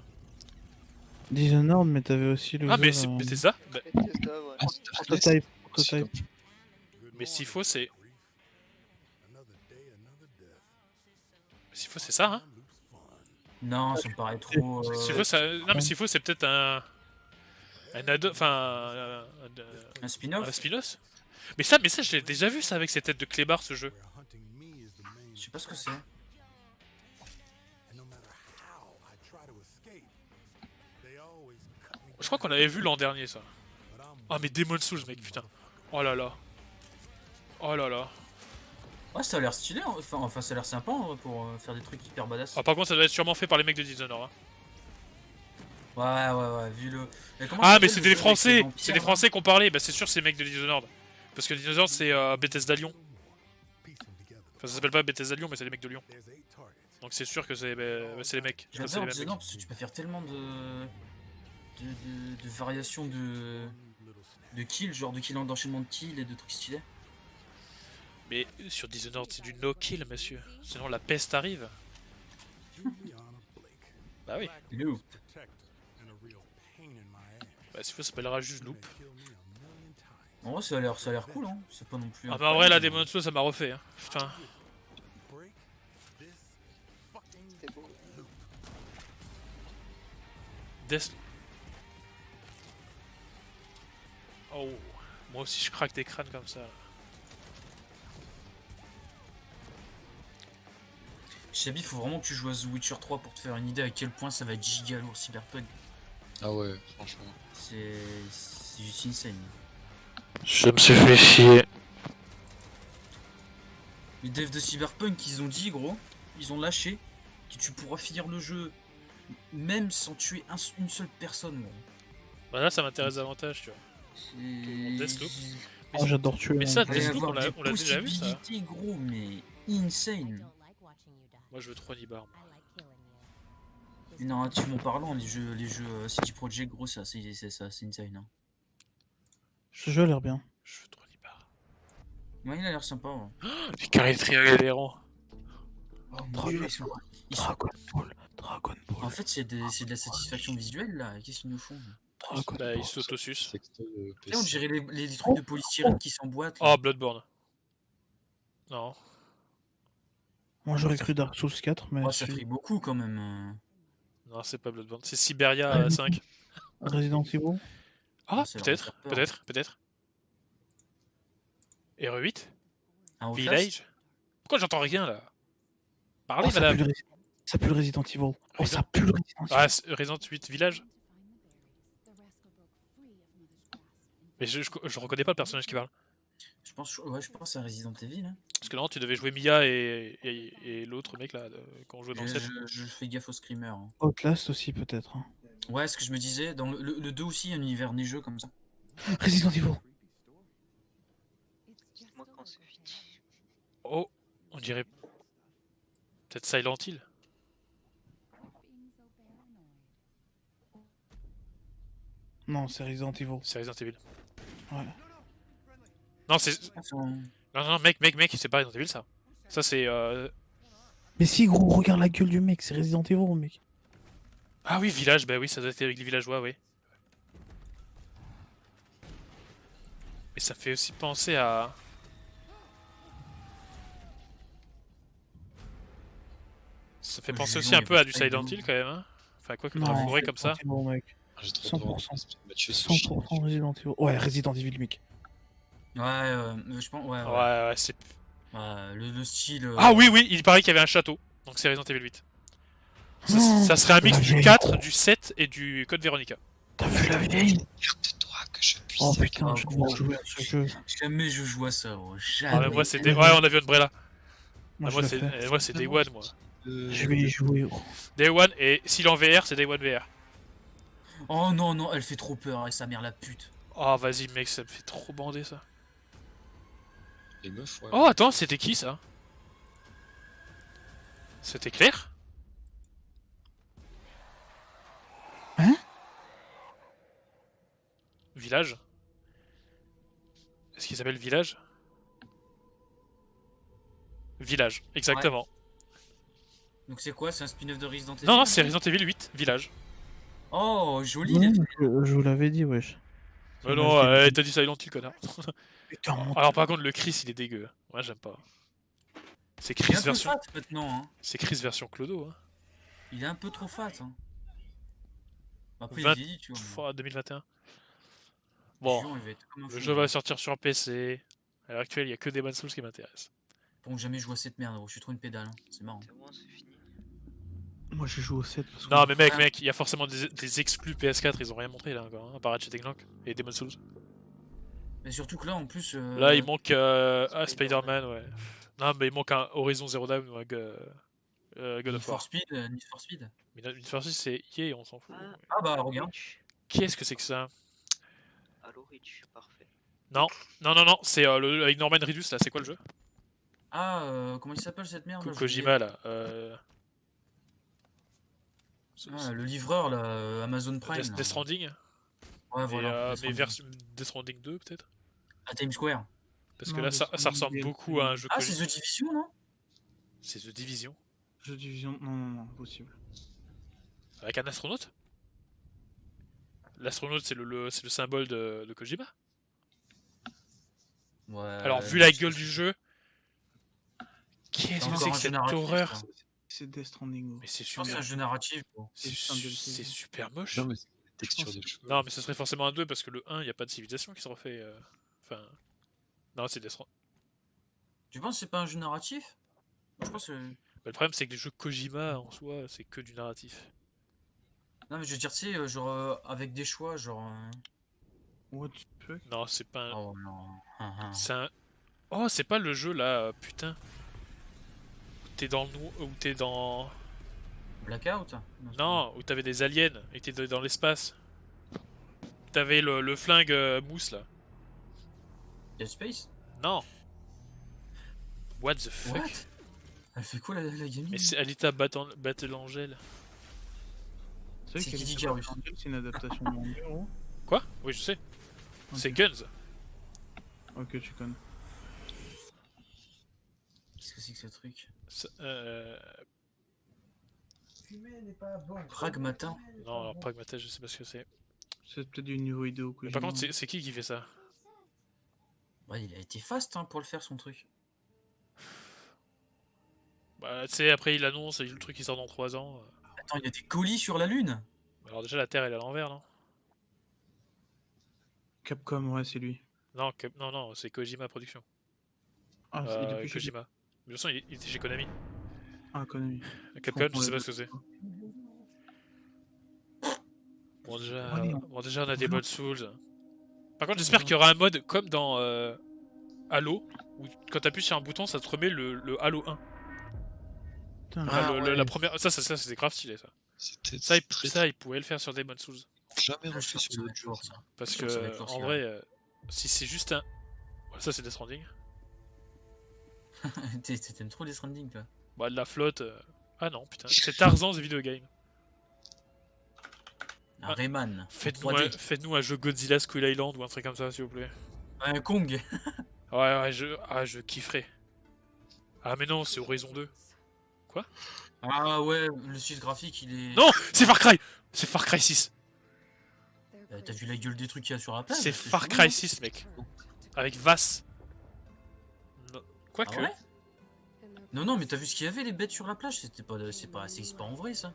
Dishonored, mais t'avais aussi le. Ah, mais jeu, c'est Bethesda bah, Bethesda, ouais. Prototype. Prototype. mais s'il faut, c'est. S'il faut, c'est ça, hein? Non, ça me paraît trop. S'il faut, ça... Non, mais s'il faut, c'est peut-être un. Un ado. Enfin. Un Un spin-off? spin-off. Mais ça, je l'ai déjà vu ça avec ces têtes de clébards, ce jeu. Je sais pas ce que c'est. Je crois qu'on l'avait vu l'an dernier, ça. Ah, mais Demon Souls, mec, putain. Oh là là. Oh là là. Ouais, ça a l'air stylé, hein. Enfin, ça a l'air sympa en vrai, pour faire des trucs hyper badass. Ah, par contre, ça doit être sûrement fait par les mecs de Dishonored. Hein. Ouais, vu le. comment Ah, ça mais s'appelle, c'était le des jeu avec Français. les vampires, C'est des là Français qu'on parlait. Bah, c'est sûr, c'est les mecs de Dishonored. Parce que Dishonored, c'est Bethesda Lyon. Enfin, ça s'appelle pas Bethesda Lyon, mais c'est les mecs de Lyon. Donc c'est sûr que c'est les mecs. Enfin, c'est les J'adore mêmes Dishonored mecs. parce que tu peux faire tellement de variations de kills, genre de kills d'enchaînement de kills et de trucs stylés. Mais sur Dishonored, c'est du no-kill, monsieur. Sinon, la peste arrive. Bah oui. Loop. Bah, s'il faut, ça s'appellera juste Loop. En vrai, ça a l'air cool, hein. C'est pas non plus. Ah, bah en vrai, la Demon Souls, ça m'a refait. Hein. Putain. C'était beau. Death. Oh. Moi aussi, je craque des crânes comme ça. Chabi, faut vraiment que tu joues à The Witcher 3 pour te faire une idée à quel point ça va être giga lourd Cyberpunk. Ah ouais, franchement. C'est juste insane. Je me suis fait chier. Les devs de Cyberpunk, ils ont dit, gros, ils ont lâché que tu pourras finir le jeu même sans tuer une seule personne, gros. Bah là, ça m'intéresse davantage, tu vois. C'est. Deathloop. Oh, j'adore tuer. Mais ça, Il va y Deathloop, avoir on l'a des déjà vu, ça. possibilités, gros, mais insane. Moi, je veux trop Nibar. moi. Mais narrativement parlant, les jeux CD Projekt, gros, c'est insane. Hein. Ce jeu a l'air bien. Je veux trop Nibar. Ouais, il a l'air sympa. Ouais. Les carrés de triangle héros. Oh, mon Dieu, ils sont- Dragon Ball. Dragon Ball. En fait, c'est de la satisfaction visuelle là. Qu'est-ce qu'ils nous font? Dragon Bah, Ball. ils s'autosucent. Texto de Tu sais, on PC. dirait les trucs de polystyrène qui s'emboîtent. là. Oh, Bloodborne. Non. Moi, j'aurais cru Dark Souls 4, mais. Oh, ça c'est fait beaucoup quand même. Non, c'est pas Bloodborne. C'est Siberia 5. Resident Evil. Ah, ça leur peut-être, fait peur. peut-être. RE8 Un Outlast. Village. Pourquoi j'entends rien là? Parlez, Oh, ça madame. pue le Resident Evil. Oh, ça pue le Resident Evil. Ah, Resident 8 Village. Mais je reconnais pas le personnage qui parle. Je pense que c'est un Resident Evil. Hein. Parce que non, tu devais jouer Mia et l'autre mec là, quand on jouait dans le 7. Je fais gaffe au screamer. Hein. Outlast aussi, peut-être. hein. Ouais, ce que je me disais, dans le 2 aussi, il y a un univers neigeux comme ça. Resident Evil. Moi, quand c'est fini. Oh, on dirait peut-être Silent Hill. Non, c'est Resident Evil. C'est Resident Evil. Ouais. Non, c'est. Ah, c'est un- Non, mec, c'est pas Resident Evil ça. Ça, c'est. Mais si, gros, regarde la gueule du mec, c'est Resident Evil, mec. Ah oui, Village, bah oui, ça doit être avec les villageois, oui. Et ça fait aussi penser à. Ça fait Oh, penser j'ai aussi joué, un peu à du il y avait Silent pas Hill quand même, hein. Enfin, quoi que Non, dans la forêt comme ça. Resident Evil, mec. Ah, j'ai trop peur. 100%. Mathieu Sushi. 100% Resident Evil. Ouais, Resident Evil, mec. Ouais, je pense. Ouais. Ouais, c'est. Ouais, le style. Ah oui, il paraît qu'il y avait un château. Donc c'est Resident Evil 8. Ça, Oh, ça serait un mix la du vieille. 4, du 7 et du Code Veronica. T'as vu la vieille? Merde-toi que je puisse. Oh ça, putain, je dois jouer à ce jeu. Jamais je joue à ça, gros. Ah, Jamais. mais moi, c'était. Ouais, on a vu Umbrella. Moi, Ah, moi, je c'est le fais. moi, c'est Day One, moi. Je vais y jouer. Gros. Day One, et s'il est en VR, c'est Day One VR. Oh non, non, elle fait trop peur, et sa mère la pute. Oh, vas-y, mec, ça me fait trop bander ça. Les meufs, ouais. Oh, attends, c'était qui ça? C'était Claire? Hein? Village? Est-ce qu'il s'appelle Village? Village, exactement. Donc c'est quoi? C'est un spin-off de Resident Evil? Non, non, c'est Resident Evil 8, Village. Oh, joli. Non, les- je vous l'avais dit, wesh. Mais non, t'as dit Silent Hill, connard. Putain, mon Alors par contre, le Chris, il est dégueu. Moi, j'aime pas. C'est Il est Chris un peu version... fat maintenant, hein. C'est Chris version Clodo, hein. Il est un peu trop fat, hein. Après, 20 il vieillit, tu vois. mais Fois 2021. le Bon, jeu, il va être comme un le fou, jeu hein. va sortir sur PC. À l'heure actuelle, il y a que Demon's Souls qui m'intéressent. Bon, jamais joué à cette merde, gros. Je suis trop une pédale, hein. C'est marrant. C'est bon, c'est fini. Moi, je joue au 7 parce que. Non, mais Ah. mec, il y a forcément des exclus PS4, ils ont rien montré là encore, hein, à part Ratchet & Clank et Demon's Souls. Mais surtout que là, en plus. Là, il manque Spider-Man, ouais. Non, mais il manque un Horizon Zero Dawn ou un God Need of for War. Speed, Need for Speed. Mais Need for Speed, c'est EA, on s'en fout. Ah bah, regarde. Reach. Qu'est-ce que c'est que ça? Halo Reach, parfait. Non, c'est avec Norman Reedus là, c'est quoi le jeu? Ah, comment il s'appelle cette merde là, j'ai oublié. Kojima là. Ah, le livreur là, Amazon Prime. là. Death Stranding. Ouais, Mais, voilà. mais version Death Stranding 2 peut-être? À Times Square. Parce que Non, là, Death ça Stranding ressemble DLC. beaucoup à un jeu Ah, c'est Kojima. The Division, non? C'est The Division. Jeu de division. Non, non, non, impossible. Avec un astronaute? L'astronaute, c'est le symbole de Kojima. Ouais. Alors, vu la gueule du jeu, qu'est-ce que encore c'est un que jeu cette narratif, horreur? ça. C'est Death Stranding. Gros. Mais c'est Je pense que c'est super, un jeu narratif, gros. c'est juste un DLC. c'est super moche. Non, mais c'est des textures pense- de cheveux. Non, mais ce serait forcément un 2 parce que le 1, il n'y a pas de civilisation qui se refait. Enfin. Non, c'est Death Stranding. Tu penses que c'est pas un jeu narratif? Moi, je pense que. Le problème, c'est que les jeux Kojima en soi, c'est que du narratif. Non, mais je veux dire, tu sais, genre, avec des choix, genre. What the fuck? Non, c'est pas un. Oh non. C'est un. Oh, c'est pas le jeu là, putain. Où t'es dans le où t'es dans. Blackout? c'est Non, où t'avais des aliens et t'étais dans l'espace. T'avais le flingue mousse là. pas- Dead Space? Non. What the fuck? What? Elle fait quoi la gamine? Mais c'est Alita Battle Angel. C'est vrai C'est qu'elle Kid est Icarus. c'est une adaptation de manga, gros. Quoi? Oui, je sais. Ok. C'est Guns. Ok, tu connais. Qu'est-ce que c'est que ce truc? Ça- Pragmata? Non, alors Pragmata, je sais pas ce que c'est. C'est peut-être du niveau vidéo que Mais par contre, c'est qui fait ça? Ouais, il a été fast hein, pour le faire son truc. Bah, tu sais, après il annonce, le truc qui sort dans 3 ans. Attends, il y a des colis sur la lune? Alors déjà, la Terre elle est à l'envers, non? Capcom, ouais, c'est lui. Non, non, c'est Kojima Production. Ah, il est plus chez Kojima. Mais de toute façon, il était chez Konami. Ah, Konami. Capcom, je comprends sais pas les ce que c'est. Bon Allez, déjà, on a des modes Souls. Par contre, j'espère qu'il y aura un mode comme dans Halo, où quand t'appuies sur un bouton, ça te remet le Halo 1. Putain, Enfin, Ah, ouais. la première... Ça c'était grave stylé, ça. C'était Ça, il pouvait le faire sur Demon's Souls. jamais Ah, je refait pense que sur ça va d'autres être jeux. fort, ça. Parce Je pense que ça va que, être fort, en celui-là. vrai, si c'est juste un... Voilà, ça c'est Death Stranding. T'aimes trop les Stranding, toi. Bah, de la flotte... Ah non, putain. C'est Tarzan, The Video Game. Un Rayman. en Faites-nous 3D. faites-nous un jeu Godzilla Skull Island ou un truc comme ça, s'il vous plaît. Un Kong. Ouais, je kifferais. Ah mais non, c'est Horizon 2. Ah ouais, le style graphique, il est... Non, c'est Far Cry. C'est Far Cry 6. T'as vu la gueule des trucs qu'il y a sur la plage? C'est Far chaud, Cry non 6, mec. Avec Vass. Non. Ah Quoique. ouais? Non, non, mais t'as vu ce qu'il y avait, les bêtes sur la plage? C'est pas en vrai, ça.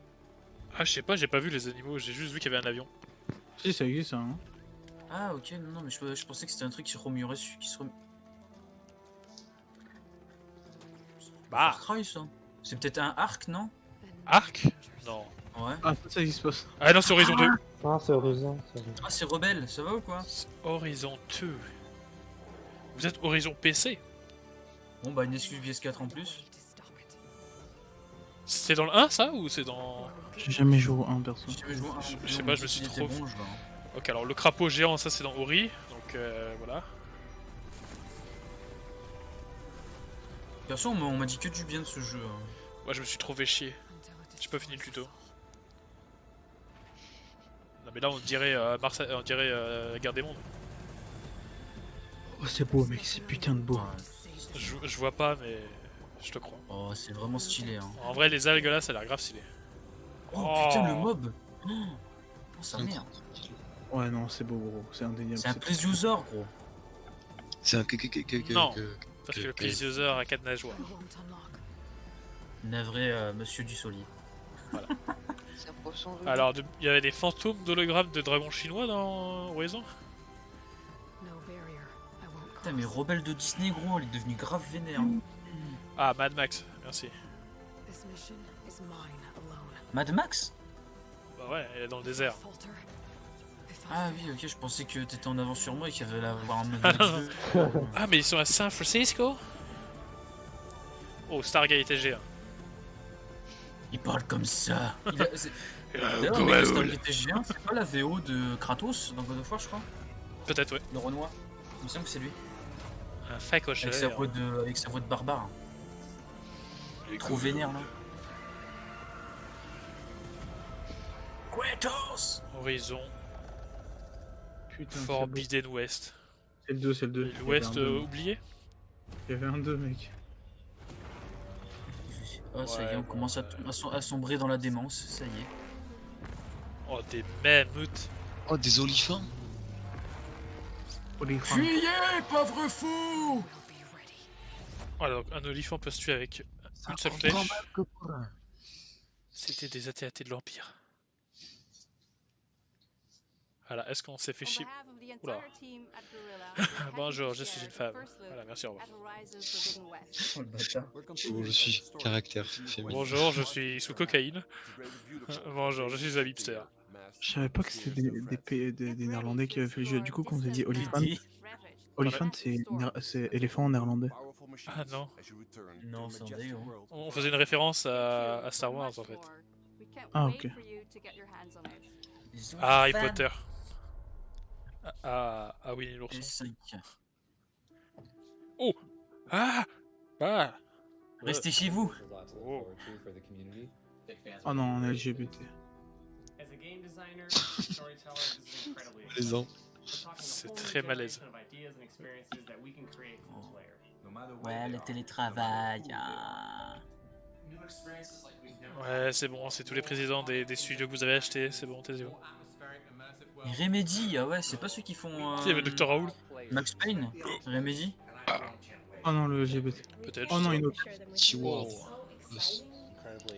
Ah, je sais pas, j'ai pas vu les animaux, j'ai juste vu qu'il y avait un avion. Si, ça existe, ça. Hein. Ah ok, non, non, mais je pensais que c'était un truc qui se remuerait qui se Bah, Far Cry, ça. C'est peut-être un arc, non? Arc? Non. Ouais. Ah, ça existe pas. Ça. Ah non, c'est Horizon 2. Ah, c'est Horizon. Ah, c'est Rebelle, ça va ou quoi? Horizon 2. Vous êtes Horizon PC? Bon, bah, une excuse PS4 en plus. C'est dans le 1 ça ou c'est dans... J'ai jamais joué au 1 perso. J'ai jamais joué à un Je sais jeu, pas, on je me suis dit qu'il était trop- bon, je vois, hein. Ok, alors le crapaud géant, ça c'est dans Ori, donc voilà. Perso, on m'a dit que du bien de ce jeu. Hein. Moi je me suis trop fait chier. J'ai pas fini le tuto. Non mais là on dirait on dirait la guerre des mondes. Oh, c'est beau, mec, c'est putain de beau. Ouais. Je vois pas mais je te crois. Oh, c'est vraiment stylé. Hein. En vrai les algues là ça a l'air grave stylé. Oh, putain, le mob! Oh, sa merde. Ouais, non, c'est beau, gros. C'est indéniable. C'est un plesiosaure, gros. C'est un Non. Parce que le plesiosaure a 4 nageoires. Navré, monsieur Dussolier. C'est un poisson rouge. Alors il y avait des fantômes d'hologrammes de dragons chinois dans Horizon? Putain, mais Rebelle de Disney, gros, elle est devenue grave vénère. Ah Mad Max, merci. Mad Max? Bah ouais, elle est dans le désert. Ah oui, ok, je pensais que t'étais en avance sur moi et qu'il y avait avoir un Mad Ah, Max non. 2. Ah mais ils sont à San Francisco? Oh Stargate TG1. Il parle comme ça. D'ailleurs, Ouais, mec, ouais. Stargate TG1, c'est pas la VO de Kratos dans God of War, je crois? Peut-être ouais. Le Renoir. Il me semble que c'est lui. Un facoche. Avec sa voix de barbare. Trop vénère, là. Kratos! Horizon Putain, c'est beau. Forbidden West. C'est le 2, c'est le 2. L'Ouest oublié? Il y avait un 2, mec. Oh, ça y est, Ouais, on commence à sombrer dans la démence, ça y est. Oh des mammouths. Oh, des olifants. Olifant. Fuyez, pauvre fou! Oh, alors, un olifant peut se tuer avec une seule flèche. C'était des AT-AT de l'Empire. Voilà, est-ce qu'on s'est fait chier? Oula. Bonjour, je suis une femme. Voilà, merci, au revoir. Oh, le bâtard. Oh, je suis caractère féminin. Bonjour, je suis sous cocaïne. Bonjour, je suis un hipster. Je savais pas que c'était des Néerlandais qui avaient fait le jeu. Du coup, quand on s'est dit Olifant, Dit. Olifant c'est éléphant en néerlandais. Ah non. Non, c'est un dé, gros. On faisait une référence à Star Wars en fait. Ah, ok. Ah, Harry Potter. Ah Winnie l'ourson. S5. Oh. Ah. Ah. Restez chez vous. Oh. Oh non, on est LGBT. Malaisant. C'est très malaise. Ouais, le télétravail. Ah. Ouais, c'est bon, c'est tous les présidents des studios que vous avez achetés, c'est bon, taisez-vous. Et Remedy, ah ouais, c'est pas ceux qui font. Il y avait Dr Raoul. Max Payne? Remedy? Oh non, le LGBT. Peut-être. Oh non, une autre. Steward.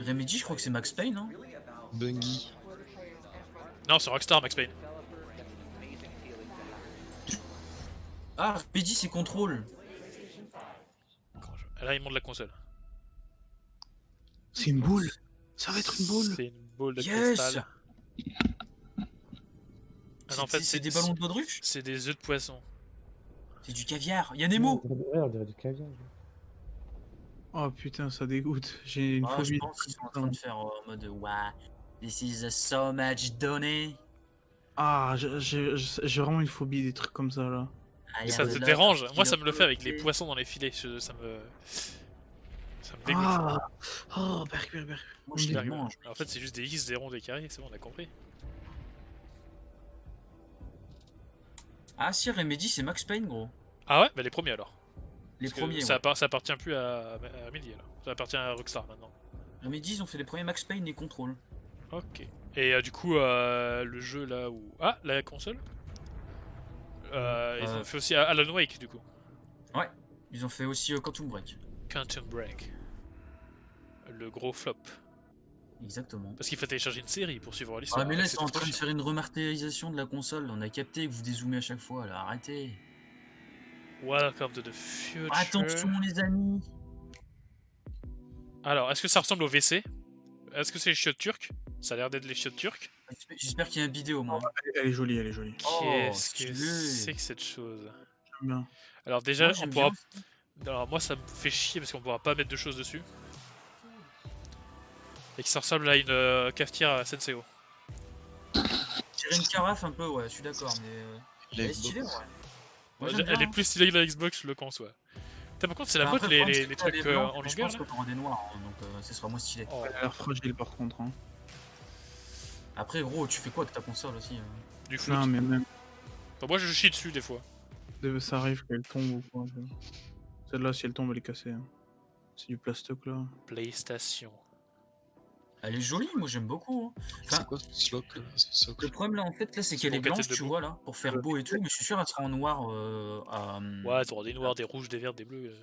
Remedy, je crois que c'est Max Payne, hein? Bungie. Non, c'est Rockstar, Max Payne. Ah, Remedy, c'est Control. Là, il monte la console. C'est une boule. Ça va être une boule. C'est une boule de Yes! cristal. Ah non, en fait, C'est des ballons de baudruche? C'est des œufs de poisson. C'est du caviar. Il y a Nemo! Ouais, on dirait du caviar. Oh putain, ça dégoûte. J'ai une Ah, je phobie. pense qu'ils sont en train de faire en mode Wow, this is a so much donné. Ah, j'ai vraiment une phobie des trucs comme ça là. Mais ça te dérange? Moi, ça me le fait avec les poissons dans les filets. Ça me dégoûte. Ah, oh, berk. Moi, je les J'arrive. mange. En fait, c'est juste des X, des ronds, des carrés. C'est bon, on a compris. Ah, si, Remedy, c'est Max Payne, gros. Ah ouais? Bah les premiers alors. Les Parce que premiers. ça, Ouais. ça appartient plus à Midi alors. Ça appartient à Rockstar maintenant. Remedy, ils ont fait les premiers Max Payne et Control. Ok. Et du coup, le jeu là où. Ah, la console? Ils ont fait aussi Alan Wake du coup. Ouais. Ils ont fait aussi Quantum Break. Quantum Break. Le gros flop. Exactement. Parce qu'il faut télécharger une série pour suivre l'histoire. Ah, mais là, ils c'est sont en trop train de chiant. faire une remasterisation de la console. On a capté que vous dézoomez à chaque fois, là. Arrêtez. Welcome to the future. Attention, les amis. Alors, est-ce que ça ressemble au WC? Est-ce que c'est les chiottes turques? Ça a l'air d'être les chiottes turques. J'espère qu'il y a un bidet au moins. Elle est jolie, elle est jolie. Qu'est-ce que stylé. c'est que cette chose? J'aime bien. Alors déjà, Moi, on j'aime pourra... bien. Alors moi ça me fait chier parce qu'on pourra pas mettre de choses dessus. Et que ça ressemble à une cafetière à Senseo. Tirer une carafe un peu, ouais, je suis d'accord, mais elle est stylée, ouais. Moi, j'aime Elle bien, est plus stylée que la Xbox, je le conçois. Putain, par contre, c'est la Enfin, mode après, le problème, c'est les que elle trucs est blanche, en mais je longueur pense là. que t'auras des noirs, hein, donc ce sera moins stylé. Oh, Elle a l'air fragile par contre. Hein. Après, gros, tu fais quoi avec ta console aussi du foot. Non, mais même, Enfin, moi je chie dessus des fois. ça arrive qu'elle tombe ou quoi. Celle-là, si elle tombe, elle est cassée. Hein. C'est du plastoc là. PlayStation. Elle est jolie, moi j'aime beaucoup. Hein. Enfin, C'est quoi ce socle? le problème là, en fait, là, c'est qu'elle pour est blanche, casser tu debout. vois, là, pour faire beau et tout, mais je suis sûr qu'elle sera en noir à... Ouais, t'auras des noirs, des rouges, des verts, des bleus.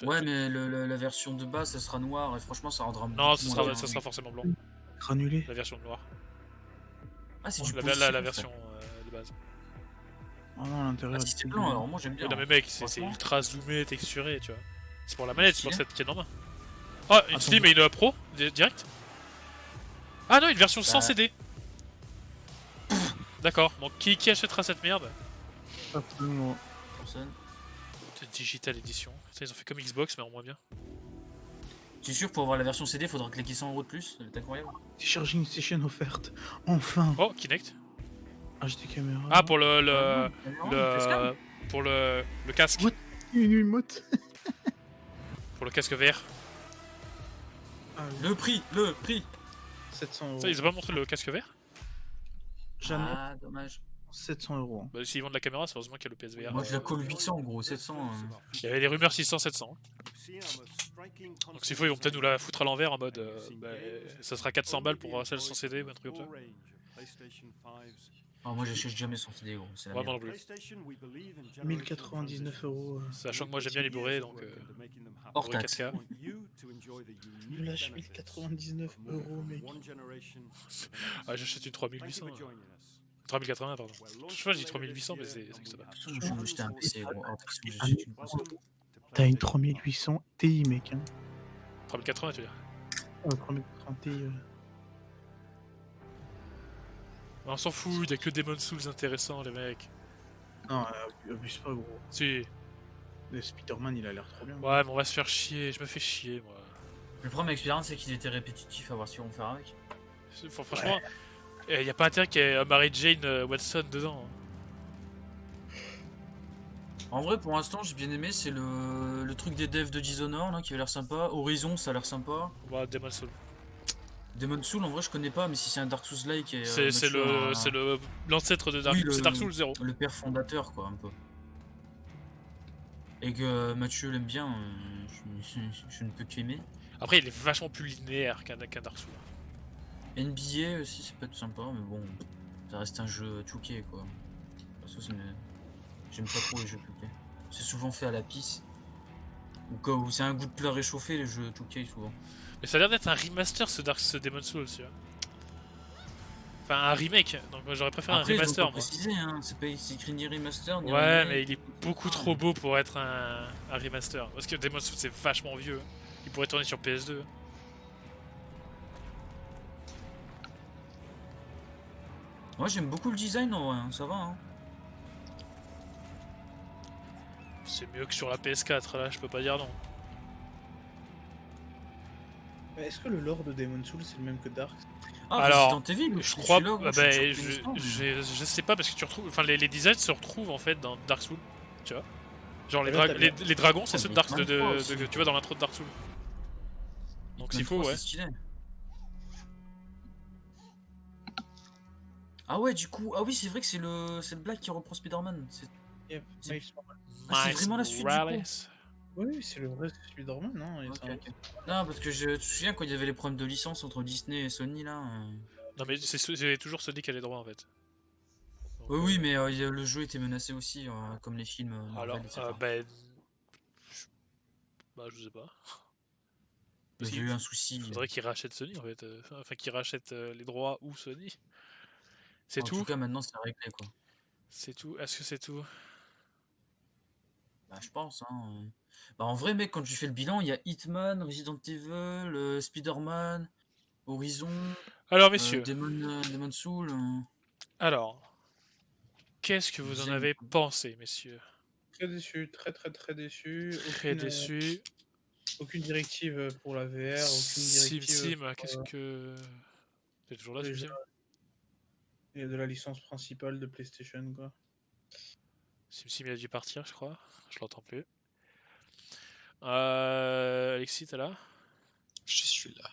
Ouais, mais la version de base, ça sera noir, et franchement, ça rendra Non, beaucoup ça moins sera, bien. ça sera forcément blanc. Granulé. La version noire. Ah, c'est du La possible, version de base. Ah non, à l'intérieur. Ah, si c'est blanc, alors moi j'aime bien. Oui, non mais mec, c'est Franchement. ultra zoomé, texturé, tu vois. C'est pour la manette, c'est pour Stylé. cette tienne en main. Oh, une Attends. Slim et une Pro, direct. Ah non, une version sans Bah. CD. D'accord, bon, qui achètera cette merde? Absolument. Personne. Digital Edition. Ça, ils ont fait comme Xbox, mais en moins bien. Je suis sûr que pour avoir la version CD, il faudra cliquer 100 € de plus, c'est incroyable. Charging station offerte. Enfin. Oh, Kinect. HD caméra. Ah, pour pour le casque. What Une emote. Pour le casque VR. Ah, Le prix 700 euros. Ça, ils ont pas montré le casque VR? Jamais. Ah, dommage. 700 euros. Hein. Bah, s'ils vendent la caméra, c'est heureusement qu'il y a le PSVR. Moi je la colle 800 gros, 700. Il y avait des rumeurs 600-700. Donc s'il faut, ils vont peut-être nous la foutre à l'envers en mode ça sera 400 balles pour celle sans CD ou un truc comme ça. Ah, moi j'achète jamais son CD gros, c'est la Vraiment merde. non plus. 1099 euros. Sachant que moi j'aime bien les bourrés donc. Hors bourré taxe. 4K. Je lâche 1099 euros, mec. Ah, j'achète une 3800. 3080, pardon. Je sais pas, je dis 3800, mais c'est que ça va. Moi je vais acheter un PC gros, hors taxe, j'achète une console. T'as une 3800 Ti, mec. Hein. 3080, tu veux dire. 3080 Ti. On s'en fout, il y a que Demon Souls intéressants, les mecs. Non, abuse pas, gros. Si. Le Spider-Man, il a l'air trop bien. Ouais, mais on va se faire chier, je me fais chier, moi. Le problème avec Spider-Man, c'est qu'il était répétitif à voir si on faire avec. Franchement, y a pas intérêt qu'il y ait Mary Jane Watson dedans. Hein. En vrai, pour l'instant, j'ai bien aimé, c'est le truc des devs de Dishonored là, qui a l'air sympa. Horizon, ça a l'air sympa. Ouais, Demon Souls. Demon Souls, en vrai, je connais pas, mais si c'est un Dark Souls-like. C'est l'ancêtre de Dark Oui, Souls. C'est Dark Souls 0. Le père fondateur, quoi, un peu. Et que Mathieu l'aime bien, je ne peux qu'aimer. Après, il est vachement plus linéaire qu'un Dark Souls. NBA aussi, ça peut être sympa, mais bon, ça reste un jeu truqué, quoi. Parce que j'aime pas trop les jeux truqués. C'est souvent fait à la pisse. Ou c'est un goût de plat réchauffé, les jeux truqués, souvent. Mais ça a l'air d'être un remaster ce Demon Souls, tu vois. Enfin, un remake, donc moi j'aurais préféré Après, un remaster, ils ont pas moi. précisé, hein. C'est écrit ni remaster, ni Ouais, remake. mais il est beaucoup trop beau pour être un remaster. Parce que Demon Souls c'est vachement vieux. Il pourrait tourner sur PS2. Moi, j'aime beaucoup le design, en vrai, hein, ça va, hein. C'est mieux que sur la PS4, là, je peux pas dire non. Est-ce que le lore de Demon Souls c'est le même que Dark? Ah, Alors, Resident Evil, je crois, celui-là, gros, bah, je suis surpris je sais pas parce que tu retrouves, enfin les designs se retrouvent en fait dans Dark Souls, tu vois. Genre les, Et là, t'as les dragons, c'est Ah, ceux de mais Dark, Hitman 3 aussi. tu vois dans l'intro de Dark Souls. Donc s'il faut, Hitman 3, ouais. c'est stylé. Ah ouais, du coup, ah oui, c'est vrai que c'est le Black qui reprend Spider-Man. Yep, C'est- Miles Ah, c'est Miles vraiment la suite, du coup. Morales. Oui, c'est le vrai Spider-Man, non Ok, ok. Non, parce que je te souviens quand il y avait les problèmes de licence entre Disney et Sony là. Non mais c'est toujours Sony qui a les droits en fait. Donc, Oui, mais le jeu était menacé aussi, comme les films Marvel, alors, etc. je sais pas. Il y a eu un souci. Faudrait qu'ils rachètent Sony en fait. Enfin, qu'ils rachètent les droits ou Sony. C'est En tout. tout cas, maintenant c'est réglé quoi. C'est tout. Est-ce que c'est tout? Bah, je pense. Hein. Bah, en vrai, mec, quand tu fais le bilan, il y a Hitman, Resident Evil, Spider-Man, Horizon, Alors, messieurs, Demon Soul. alors, qu'est-ce que vous en Zen, avez quoi. pensé, messieurs? Très déçu, très déçu. Très déçu. Aucune directive pour la VR, aucune Sim directive Sim, qu'est-ce que... T'es toujours là, les Sim jeux Sim? de la licence principale de PlayStation, quoi. Sim Sim, il a dû partir, je crois. Je l'entends plus. Alexis, t'es là? Je suis là.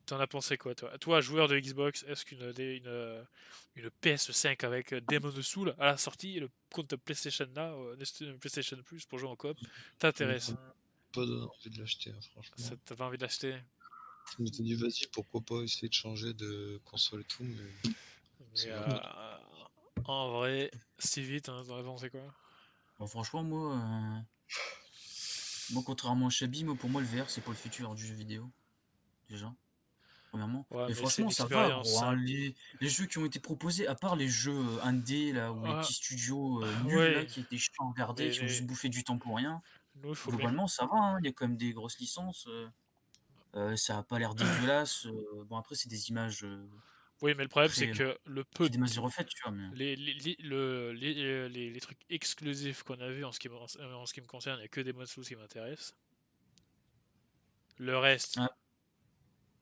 T'en as pensé quoi, toi? Toi, joueur de Xbox, est-ce une PS5 avec Demon's Soul à la sortie, et le compte PlayStation Now, PlayStation Plus pour jouer en coop, t'intéresse? Pas donné envie de l'acheter, hein, franchement. Ça t'as pas envie de l'acheter? Je m'étais dit, vas-y, pourquoi pas essayer de changer de console et tout, mais. Mais en vrai, si vite, hein, t'en as pensé quoi? Bon, franchement, moi, contrairement à Chabi, pour moi, le VR, c'est pas le futur du jeu vidéo. Déjà, premièrement. Ouais, Et mais c'est franchement, une ça va, expérience gros. Hein. simple. Les jeux qui ont été proposés, à part les jeux indés, là, ou les Ah, petits studios nuls, là, ouais, qui étaient chiants à regarder, qui ont juste mais bouffé du temps pour rien, nous, faut bien. globalement, ça va. Hein. Il y a quand même des grosses licences. Ça a pas l'air dégueulasse. Bon, après, c'est des images Oui, mais le problème, c'est très. que le peu Qui démassent des refaites, tu vois. Mais... les trucs exclusifs qu'on a vus en ce qui me concerne, il n'y a que des modes sous qui m'intéressent. Le reste, Ah.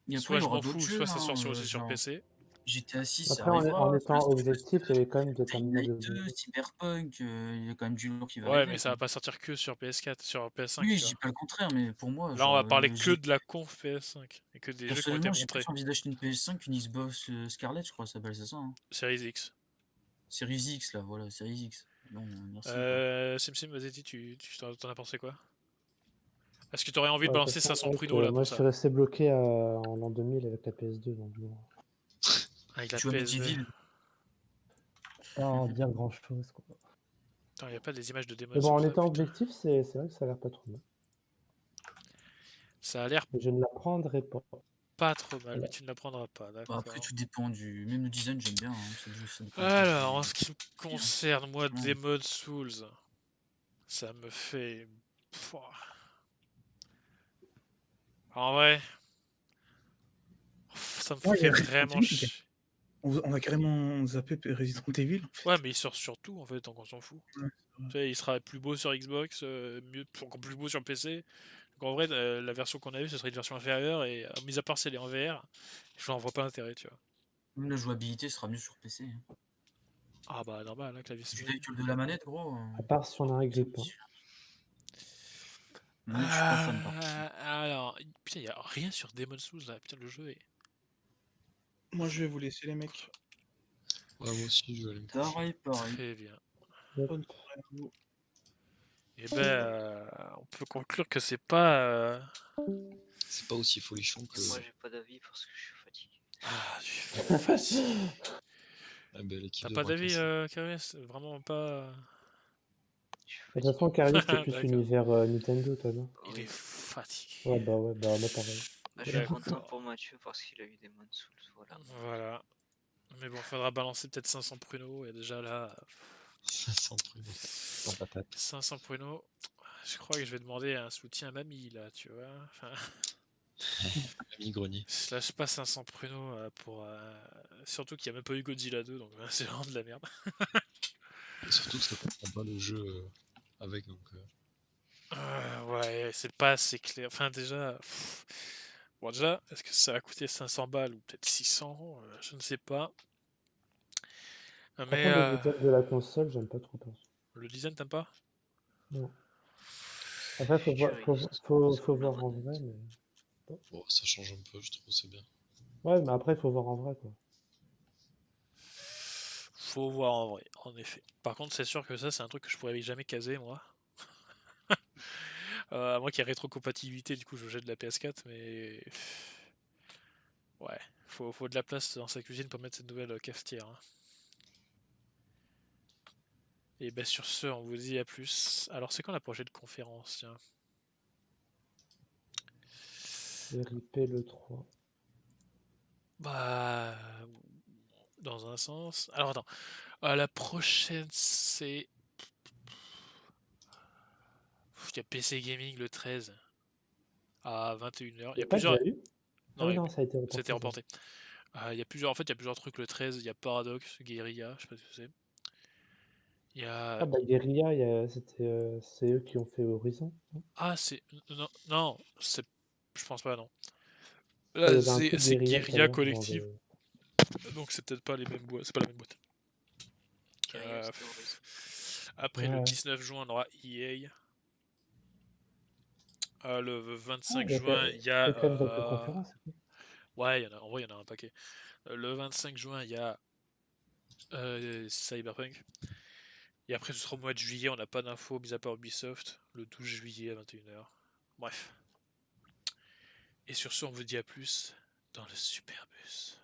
Et après, soit il y je aura m'en d'autres fous, jeux. soit ça sort Hein, aussi sur genre PC. GTA 6, ça Après, en arrivera. étant objectif, il y avait quand même pas mal de Night, Cyberpunk, il y a quand même du lourd qui va Ouais, arriver. mais ça Quoi. va pas sortir que sur PS4, sur PS5, Oui, tu je dis vois. pas le contraire, mais pour moi, Là, on va genre, parler que de la conf PS5 et que des jeux qui ont été personnellement, j'ai montrés. plus envie d'acheter une PS5 qu'une Xbox Scarlett, je crois, ça s'appelle, c'est ça. Hein. Series X. Series X, là, voilà, Series X. Non, merci. Quoi. SimSim, vas-y, t'en as pensé quoi? Est-ce que t'aurais envie de Ouais, de toute balancer façon, 500 ouais, pruneaux là moi, pour je suis ça? resté bloqué en l'an 2000 avec la PS2, donc bon. Avec la Tu vois, PS2. Medieval. Pas en dire grand-chose, quoi. Attends, y a pas des images de Demon's Mais bon, en Souls là, étant putain. objectif, c'est vrai que ça a l'air pas trop mal. Ça a l'air Mais je ne la prendrai pas. pas trop mal, Voilà. mais tu ne la prendras pas, Bon, d'accord. après, tout dépend du. Même le design, j'aime bien. Hein. Ça dépend Alors, en ce qui me concerne, moi, Franchement. Demon's Souls, ça me fait... Pouah. En vrai, ça me Ouais, fait y a Resident vraiment Evil, chier. On a carrément zappé Resident Evil. En fait. Ouais, mais il sort sur tout, en fait, donc on s'en fout. Ouais, Tu sais, il sera plus beau sur Xbox, encore plus beau sur PC. Donc en vrai, la version qu'on a vue, ce serait une version inférieure, et mis à part si elle est en VR, je n'en vois pas l'intérêt, tu vois. Même la jouabilité sera mieux sur PC. Hein. Ah bah normal, hein, clavier Du souris. véhicule de la manette, gros. À part si on a un grip. Hein. Manette, je suis pas fan, par contre. Alors, putain, il n'y a rien sur Demon's Souls là, putain, le jeu est... Moi, je vais vous laisser, les mecs. Ouais, moi aussi, je vais aller me coucher. Pareil. Très bien. Bonne soirée à vous. Et ben, on peut conclure que c'est pas... C'est pas aussi folichon que. Moi, j'ai pas d'avis parce que je suis fatigué. Ah, je suis fatigué. Ah, ben, l'équipe T'as de pas d'avis, Bracas. Karis? Vraiment pas... Je suis De toute façon, fatigué. Carly, c'est plus D'accord. univers Nintendo, toi, non? Il Oui. est fatigué. Ouais, moi pareil. Bah, je suis D'accord. content pour Mathieu parce qu'il a eu des Demon's Souls, voilà. Voilà. Mais bon, faudra balancer peut-être 500 pruneaux, et déjà là... 500 trucs sans patate. 500 pruneaux, je crois que je vais demander un soutien à mamie là, tu vois. Enfin, Mamie grenier. je lâche pas 500 pruneaux pour. Surtout qu'il n'y a même pas eu Godzilla 2, donc c'est vraiment de la merde. Et surtout que ça comprend pas le jeu avec, donc. Ouais, c'est pas assez clair. Enfin, déjà. Bon, déjà, est-ce que ça va coûter 500 balles ou peut-être 600 je ne sais pas. Par Mais. contre, le design de la console, j'aime pas trop. Le design, t'aimes pas? Non. Après, faut voir en vrai, mais... Bon, ça change un peu, je trouve, c'est bien. Ouais, mais après, il faut voir en vrai, quoi. Faut voir en vrai, en effet. Par contre, c'est sûr que ça, c'est un truc que je pourrais jamais caser, moi. Moi qui ai rétrocompatibilité, du coup, je jette de la PS4, mais. Ouais, faut de la place dans sa cuisine pour mettre cette nouvelle cafetière. Hein. Et ben sur ce, on vous dit à plus. Alors, c'est quand la prochaine conférence, tiens? RIP le 3. Bah. Dans un sens. Alors, attends. La prochaine, c'est. Il y a PC Gaming le 13 à 21h. Il y a pas plusieurs. déjà eu Ah oui, il- non, ça a été reporté. c'était reporté. Il y a plusieurs, en fait, il y a plusieurs trucs. Le 13, il y a Paradox, Guerilla, je sais pas ce que c'est. Il y a. Ah bah Guerilla, c'est eux qui ont fait Horizon. Non Ah, c'est. Non, non, c'est. Je pense pas, non. Ah, Là, il y avait un truc c'est Guerilla tout à Guerilla l'heure dans Collective, le... donc c'est peut-être pas les mêmes boîtes. C'est pas la même boîte. Guerilla, c'était Horizon. Après, Ouais, le ouais. 19 juin, on aura EA. Le 25 il y a juin, il y a. quand même quelques conférences. C'est cool. Ouais, en vrai, il y en a un paquet. Le 25 juin, il y a Cyberpunk. Et après, ce sera au mois de juillet, on n'a pas d'infos, mis à part Ubisoft, le 12 juillet à 21h. Bref. Et sur ce, on vous dit à plus dans le Superbus.